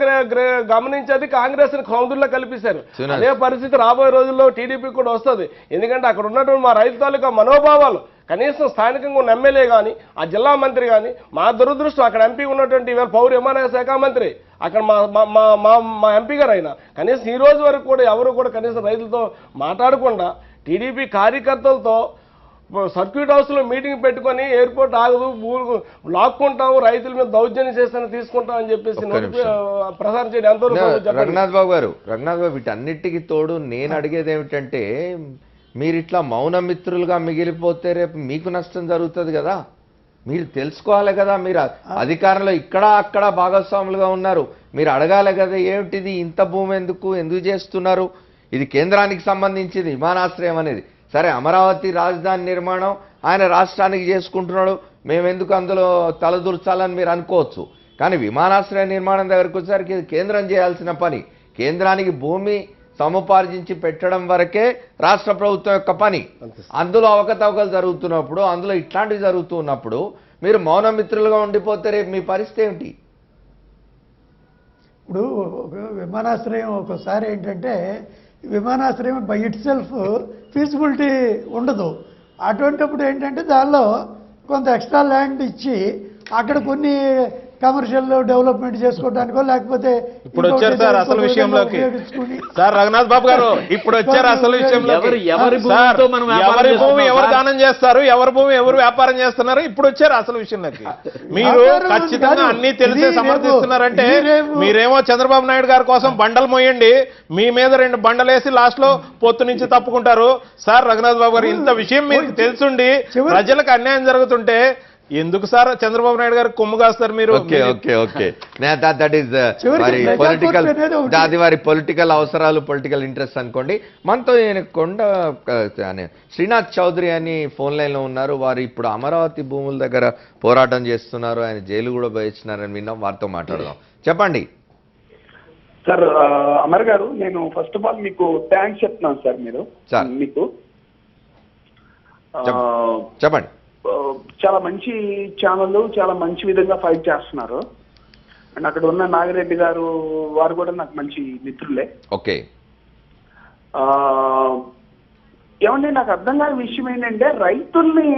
గమనించేది కాంగ్రెస్ ని కౌందుల్లో కల్పించారు. అదే పరిస్థితి రాబోయే రోజుల్లో టీడీపీ కూడా వస్తుంది. ఎందుకంటే అక్కడ ఉన్నటువంటి మా రైతు తాలూకా మనోభావాలు కనీసం స్థానికంగా ఉన్న ఎమ్మెల్యే కానీ, ఆ జిల్లా మంత్రి కానీ, మా దురదృష్టం అక్కడ ఎంపీ ఉన్నటువంటి ఇవాళ పౌర విమానయాన శాఖ మంత్రి అక్కడ మా ఎంపీ గారు అయినా కనీసం ఈ రోజు వరకు కూడా ఎవరు కూడా కనీసం రైతులతో మాట్లాడకుండా టీడీపీ కార్యకర్తలతో సర్క్యూట్ హౌస్లో మీటింగ్ పెట్టుకొని ఎయిర్పోర్ట్ ఆగదు, లాక్కుంటాము, రైతుల మీద దౌర్జన్యం చేస్తాను తీసుకుంటాం అని చెప్పేసి ప్రసారం చేయడం ఎంతవరకు? రఘునాథ్ బాబు గారు, వీటన్నిటికీ తోడు నేను అడిగేది ఏమిటంటే, మీరు ఇట్లా మౌన మిత్రులుగా మిగిలిపోతే రేపు మీకు నష్టం జరుగుతుంది కదా. మీరు తెలుసుకోవాలి కదా, మీరు అధికారంలో ఇక్కడ అక్కడ భాగస్వాములుగా ఉన్నారు, మీరు అడగాలి కదా, ఏమిటిది ఇంత భూమి ఎందుకు చేస్తున్నారు, ఇది కేంద్రానికి సంబంధించింది విమానాశ్రయం అనేది. సరే, అమరావతి రాజధాని నిర్మాణం ఆయన రాష్ట్రానికి చేసుకుంటున్నాడు, మేమెందుకు అందులో తలదూర్చాలని మీరు అనుకోవచ్చు. కానీ విమానాశ్రయ నిర్మాణం దగ్గరకు వచ్చేసరికి ఇది కేంద్రం చేయాల్సిన పని. కేంద్రానికి భూమి సముపార్జించి పెట్టడం వరకే రాష్ట్ర ప్రభుత్వం యొక్క పని. అందులో అవకతవకలు జరుగుతున్నప్పుడు, అందులో ఇట్లాంటివి జరుగుతున్నప్పుడు మీరు మౌన మిత్రులుగా ఉండిపోతే రేపు మీ పరిస్థితి ఏమిటి? ఇప్పుడు విమానాశ్రయం ఒకసారి ఏంటంటే, విమానాశ్రయం బై ఇట్ సెల్ఫ్ ఫీజిబిలిటీ ఉండదు. అటువంటిప్పుడు ఏంటంటే దానిలో కొంత ఎక్స్ట్రా ల్యాండ్ ఇచ్చి అక్కడ కొన్ని కమర్షియల్ డెవలప్మెంట్ చేసుకోవడానికో లేకపోతే ఇప్పుడు వచ్చారు సార్ అసలు విషయంలోకి. సార్ రఘునాథ్ బాబు గారు ఇప్పుడు వచ్చారు అసలు విషయంలోకి. ఎవరి భూమి ఎవరు దానం చేస్తారు, ఎవరి భూమి ఎవరు వ్యాపారం చేస్తున్నారు, ఇప్పుడు వచ్చారు అసలు విషయంలోకి. మీరు ఖచ్చితంగా అన్ని తెలిసే సమర్థిస్తున్నారంటే, మీరేమో చంద్రబాబు నాయుడు గారి కోసం బండలు మోయండి, మీ మీద 2 బండలేసి లాస్ట్ లో పొత్తు నుంచి తప్పుకుంటారు. సార్ రఘునాథ్ బాబు గారు, ఇంత విషయం మీకు తెలుసుండి ప్రజలకు అన్యాయం జరుగుతుంటే ఎందుకు సార్ చంద్రబాబు నాయుడు గారు కొమ్ము కాస్తారు మీరు? అది వారి పొలిటికల్ అవసరాలు, పొలిటికల్ ఇంట్రెస్ట్ అనుకోండి. మనతో శ్రీనాథ్ చౌదరి అని ఫోన్ లైన్ లో ఉన్నారు. వారు ఇప్పుడు అమరావతి భూముల దగ్గర పోరాటం చేస్తున్నారు, ఆయన జైలు కూడా పోయించినారని విన్నాం. వారితో మాట్లాడదాం. చెప్పండి సార్. అమర్ గారు, నేను ఫస్ట్ ఆఫ్ ఆల్ మీకు థ్యాంక్స్ చెప్తున్నాను సార్. మీరు మీకు చెప్పండి. చాలా మంచి ఛానల్, చాలా మంచి విధంగా ఫైట్ చేస్తున్నారు. అండ్ అక్కడ ఉన్న నాగిరెడ్డి గారు వారు కూడా నాకు మంచి మిత్రులే. ఓకే. ఏమంటే నాకు అర్థం కాని విషయం ఏంటంటే, రైతుల్ని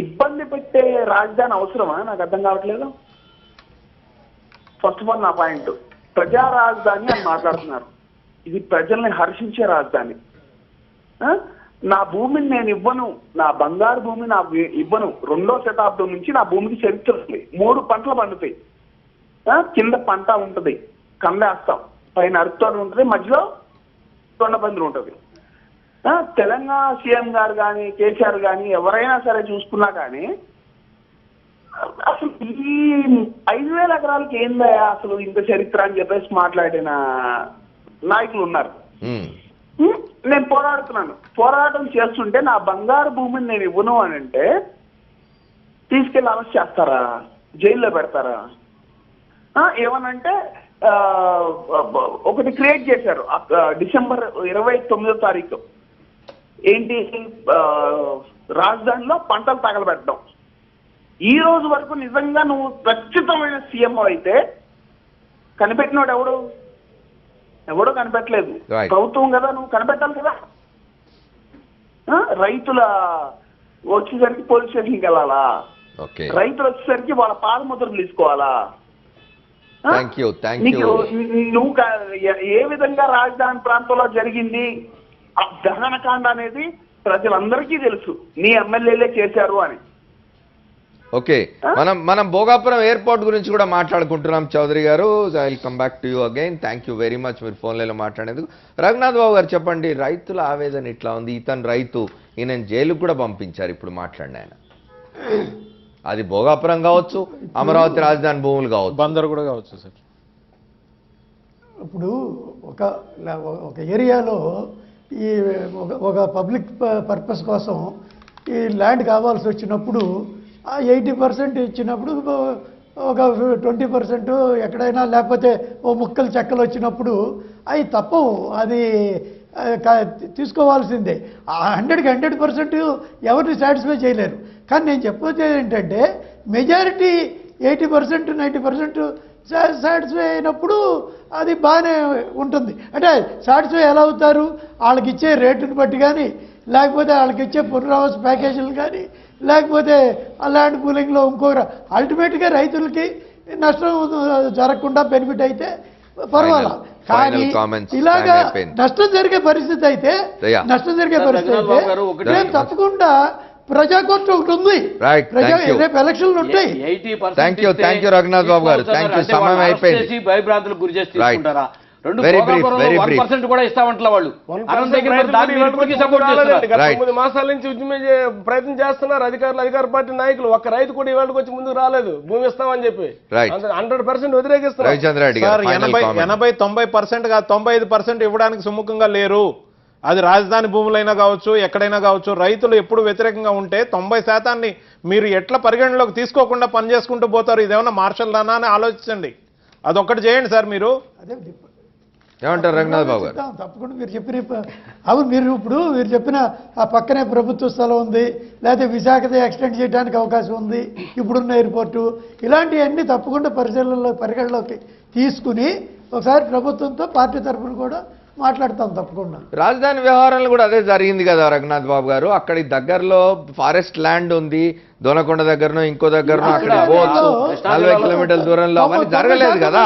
ఇబ్బంది పెట్టే రాజధాని అవసరమా? నాకు అర్థం కావట్లేదు. ఫస్ట్ ఆఫ్ ఆల్ నా పాయింట్, ప్రజా రాజధాని అని మాట్లాడుతున్నారు. ఇది ప్రజల్ని హర్షించే రాజధాని. నా భూమిని నేను ఇవ్వను, నా బంగారు భూమి నా ఇవ్వను. 2వ శతాబ్దం నుంచి నా భూమికి చరిత్ర ఉంది. 3 పంటలు పండుతాయి. కింద పంట ఉంటుంది, కందేస్తాం, పైన అరుతోడు ఉంటుంది, మధ్యలో తొండపందులు ఉంటుంది. తెలంగాణ సీఎం గారు కానీ, కేసీఆర్ కానీ ఎవరైనా సరే చూసుకున్నా కానీ అసలు ఈ 5,000 ఎకరాలకి ఏందయ్యా అసలు ఇంత చరిత్ర అని చెప్పేసి మాట్లాడిన నాయకులు ఉన్నారు. నేను పోరాటం చేస్తుంటే నా బంగారు భూమిని నేను ఇవ్వను అని అంటే తీసుకెళ్ళి అరెస్ట్ చేస్తారా, జైల్లో పెడతారా? ఏమనంటే ఒకటి క్రియేట్ చేశారు డిసెంబర్ 29వ తారీఖు. ఏంటి, రాజధానిలో పంటలు తగలబెట్టడం. ఈ రోజు వరకు నిజంగా నువ్వు ఖచ్చితమైన సీఎం అయితే కనిపెట్టినోడు ఎవడో కనిపెట్టలేదు. ప్రభుత్వం కదా, నువ్వు కనిపెట్టాలి కదా. రైతుల వచ్చేసరికి పోలీస్ స్టేషన్కి వెళ్ళాలా? ఓకే, రైతులు వచ్చేసరికి వాళ్ళ పాదముద్రలు తీసుకోవాలా? Thank you. నీకు నువ్వు ఏ విధంగా రాజధాని ప్రాంతంలో జరిగింది ఆ దహనకాండ అనేది ప్రజలందరికీ తెలుసు, నీ ఎమ్మెల్యేలే చేశారు అని. ఓకే, మనం భోగాపురం ఎయిర్పోర్ట్ గురించి కూడా మాట్లాడుకుంటున్నాం చౌదరి గారు. I will come back to you again. Thank you very much మీరు ఫోన్లలో మాట్లాడేందుకు. రఘునాథ్ బాబు గారు చెప్పండి, రైతుల ఆవేదన ఇట్లా ఉంది. ఇతను రైతు, ఈయన జైలుకు కూడా పంపించారు ఇప్పుడు మాట్లాడిన ఆయన. అది భోగాపురం కావచ్చు, అమరావతి రాజధాని భూములు కావచ్చు, బందర్ కూడా కావచ్చు సార్. ఇప్పుడు ఒక ఏరియాలో ఈ ఒక పబ్లిక్ పర్పస్ కోసం ఈ ల్యాండ్ కావాల్సి వచ్చినప్పుడు 80% ఇచ్చినప్పుడు ఒక 20% ఎక్కడైనా లేకపోతే ఓ ముక్కలు చెక్కలు వచ్చినప్పుడు అవి తప్పవు, అది తీసుకోవాల్సిందే. 100% ఎవరిని సాటిస్ఫై చేయలేరు. కానీ నేను చెప్పేది ఏంటంటే మెజారిటీ 80% 90% సాటిస్ఫై అయినప్పుడు అది బాగానే ఉంటుంది. అంటే సాటిస్ఫై ఎలా అవుతారు? వాళ్ళకి ఇచ్చే రేటుని బట్టి కానీ, లేకపోతే వాళ్ళకి ఇచ్చే పునరావాస ప్యాకేజీలు కానీ, లేకపోతే ల్యాండ్ పూలింగ్లో ఇంకొక అల్టిమేట్గా రైతులకి నష్టం జరగకుండా బెనిఫిట్ అయితే పర్వాలా. కానీ ఇలాగా నష్టం జరిగే పరిస్థితి అయితే మేము తప్పకుండా ప్రజాకోర్టు ఒకటి ఉంది, రేపు ఎలక్షన్లు ఉంటాయి. థ్యాంక్ యూ రఘునాథ్ బాబు గారు. Thank you. సమయం అయిపోయింది. భయభ్రాంతులకు గురి చేసి తీసుకుంటారా? Very brief. 1% కూడా ఇస్తామంటారు వాళ్ళు. 9 మాసాల నుంచి ప్రయత్నం చేస్తున్నారు అధికారులు, అధికార పార్టీ నాయకులు. ఒక్క రైతు కూడా ఇవాళకి వచ్చి ముందుకు రాలేదు భూమి ఇస్తామని చెప్పి. 100% వ్యతిరేకిస్తారు. 80-90% కాదు, 95% ఇవ్వడానికి సుముఖంగా లేరు. అది రాజధాని భూములైనా కావచ్చు, ఎక్కడైనా కావచ్చు. రైతులు ఎప్పుడు వ్యతిరేకంగా ఉంటే 90% మీరు ఎట్లా పరిగణలోకి తీసుకోకుండా పనిచేసుకుంటూ పోతారు? ఇదేమన్నా మార్షల్ లానా అని ఆలోచించండి. అదొక్కటి చేయండి సార్ మీరు. ఏమంటారు రఘునాథ్ బాబు గారు? తప్పకుండా మీరు చెప్పిన అవును, మీరు చెప్పిన ఆ పక్కనే ప్రభుత్వ స్థలం ఉంది, లేకపోతే విశాఖతో ఎక్స్టెండ్ చేయడానికి అవకాశం ఉంది, ఇప్పుడున్న ఎయిర్పోర్టు, ఇలాంటివన్నీ తప్పకుండా పరిగణలోకి తీసుకుని ఒకసారి ప్రభుత్వంతో పార్టీ తరఫున కూడా మాట్లాడతాం తప్పకుండా. రాజధాని వ్యవహారంలో కూడా అదే జరిగింది కదా రఘునాథ్ బాబు గారు. అక్కడి దగ్గరలో ఫారెస్ట్ ల్యాండ్ ఉంది, దొనకొండ దగ్గరనో ఇంకో దగ్గరనో అక్కడ పోవచ్చు, 40 కిలోమీటర్ల దూరంలో. అవన్నీ జరగలేదు కదా.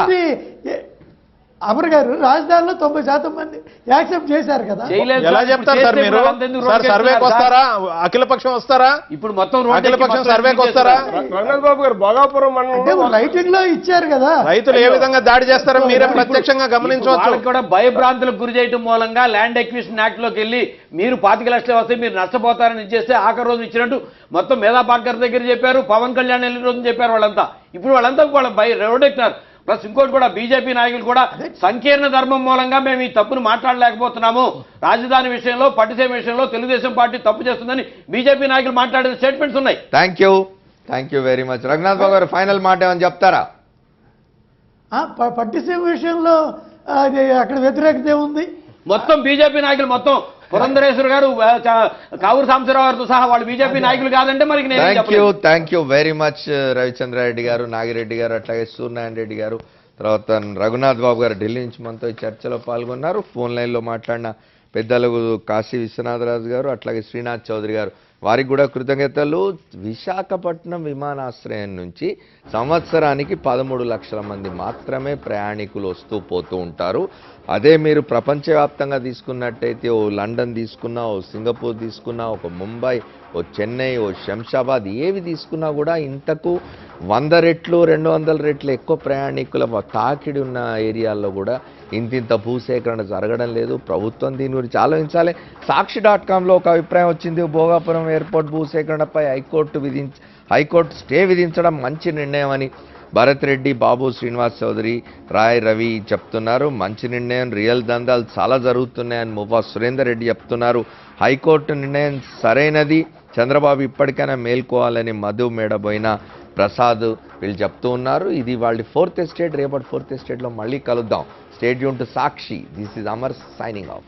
అమర్ గారు రాజధానిలో 90% మంది యాక్సెప్ట్ చేశారు కదా. ఎలా చెప్తారు సార్ మీరు? సార్ సర్వేకి వస్తారా? అఖిలపక్షం వస్తారా? ఇప్పుడు మొత్తం అఖిలపక్షం సర్వేకి వస్తారా? రఘునాథ్ బాబు గారు భోగాపురం రైటింగ్ లో ఇచ్చారు కదా. రైతులు ఏ విధంగా దాడి చేస్తారో మీరే ప్రత్యక్షంగా గమనించవచ్చు. కూడా భయభ్రాంతులకు గురి చేయడం మూలంగా ల్యాండ్ ఎక్విజిషన్ యాక్ట్ లోకి వెళ్ళి మీరు 25 లక్షలు వస్తే మీరు నష్టపోతారని ఇచ్చేస్తే ఆఖరి రోజు ఇచ్చినట్టు మొత్తం మేధా పాట్కర్ దగ్గర చెప్పారు, పవన్ కళ్యాణ్ వెళ్ళిన రోజు చెప్పారు వాళ్ళంతా. ఇప్పుడు వాళ్ళంతా రోడ్ ఎక్కినారు. ప్లస్ ఇంకోటి కూడా బీజేపీ నాయకులు కూడా సంకీర్ణ ధర్మం మూలంగా మేము ఈ తప్పును మాట్లాడలేకపోతున్నాము, రాజధాని విషయంలో పట్టిసీమ విషయంలో తెలుగుదేశం పార్టీ తప్పు చేస్తుందని బీజేపీ నాయకులు మాట్లాడిన స్టేట్మెంట్స్ ఉన్నాయి. Thank you very much. Raghunath Babu గారు ఫైనల్ మాట ఏమని చెప్తారా? పట్టిసీమ విషయంలో అక్కడ వ్యతిరేకత ఉంది. మొత్తం బీజేపీ నాయకులు మొత్తం పురంధరేశ్వర్ గారు, కావూరు సాంబశివరావు గారితో సహా వాళ్ళు బీజేపీ నాయకులు కాదంటే మరి thank you very much Ravichandra Reddy గారు, నాగిరెడ్డి గారు, అట్లాగే సూర్యనారాయణ రెడ్డి గారు, తర్వాత రఘునాథ్ బాబు గారు ఢిల్లీ నుంచి మనతో ఈ చర్చలో పాల్గొన్నారు. ఫోన్ లైన్లో మాట్లాడిన పెద్దలు కాశీ విశ్వనాథరాజు గారు, అట్లాగే శ్రీనాథ్ చౌదరి గారు, వారికి కూడా కృతజ్ఞతలు. విశాఖపట్నం విమానాశ్రయం నుంచి సంవత్సరానికి 13 లక్షల మంది మాత్రమే ప్రయాణికులు వస్తూ పోతూ ఉంటారు. అదే మీరు ప్రపంచవ్యాప్తంగా తీసుకున్నట్టయితే ఓ లండన్ తీసుకున్నా, ఓ సింగపూర్ తీసుకున్నా, ఒక ముంబై, ఓ చెన్నై, ఓ శంషాబాద్ ఏవి తీసుకున్నా కూడా ఇంతకు 100 రెట్లు 200 రెట్లు ఎక్కువ ప్రయాణికుల తాకిడి ఉన్న ఏరియాల్లో కూడా ఇంతింత భూసేకరణ జరగడం లేదు. ప్రభుత్వం దీని గురించి ఆలోచించాలి. సాక్షి.comలో ఒక అభిప్రాయం వచ్చింది, భోగాపురం ఎయిర్పోర్ట్ భూసేకరణపై హైకోర్టు స్టే విధించడం మంచి నిర్ణయం అని భరత్ రెడ్డి, బాబు శ్రీనివాస్ చౌదరి, రాయ్ రవి చెప్తున్నారు. మంచి నిర్ణయం, రియల్ దందాలు చాలా జరుగుతున్నాయని మువ్వా సురేందర్ రెడ్డి చెప్తున్నారు. హైకోర్టు నిర్ణయం సరైనది, చంద్రబాబు ఇప్పటికైనా మేల్కోవాలని మధు మేడబోయిన ప్రసాద్ వీళ్ళు చెప్తూ ఉన్నారు. ఇది వాళ్ళ 4th ఎస్టేట్. రేపటి 4th ఎస్టేట్లో మళ్ళీ కలుద్దాం. Stay tune to Sakshi. This is Amar signing off.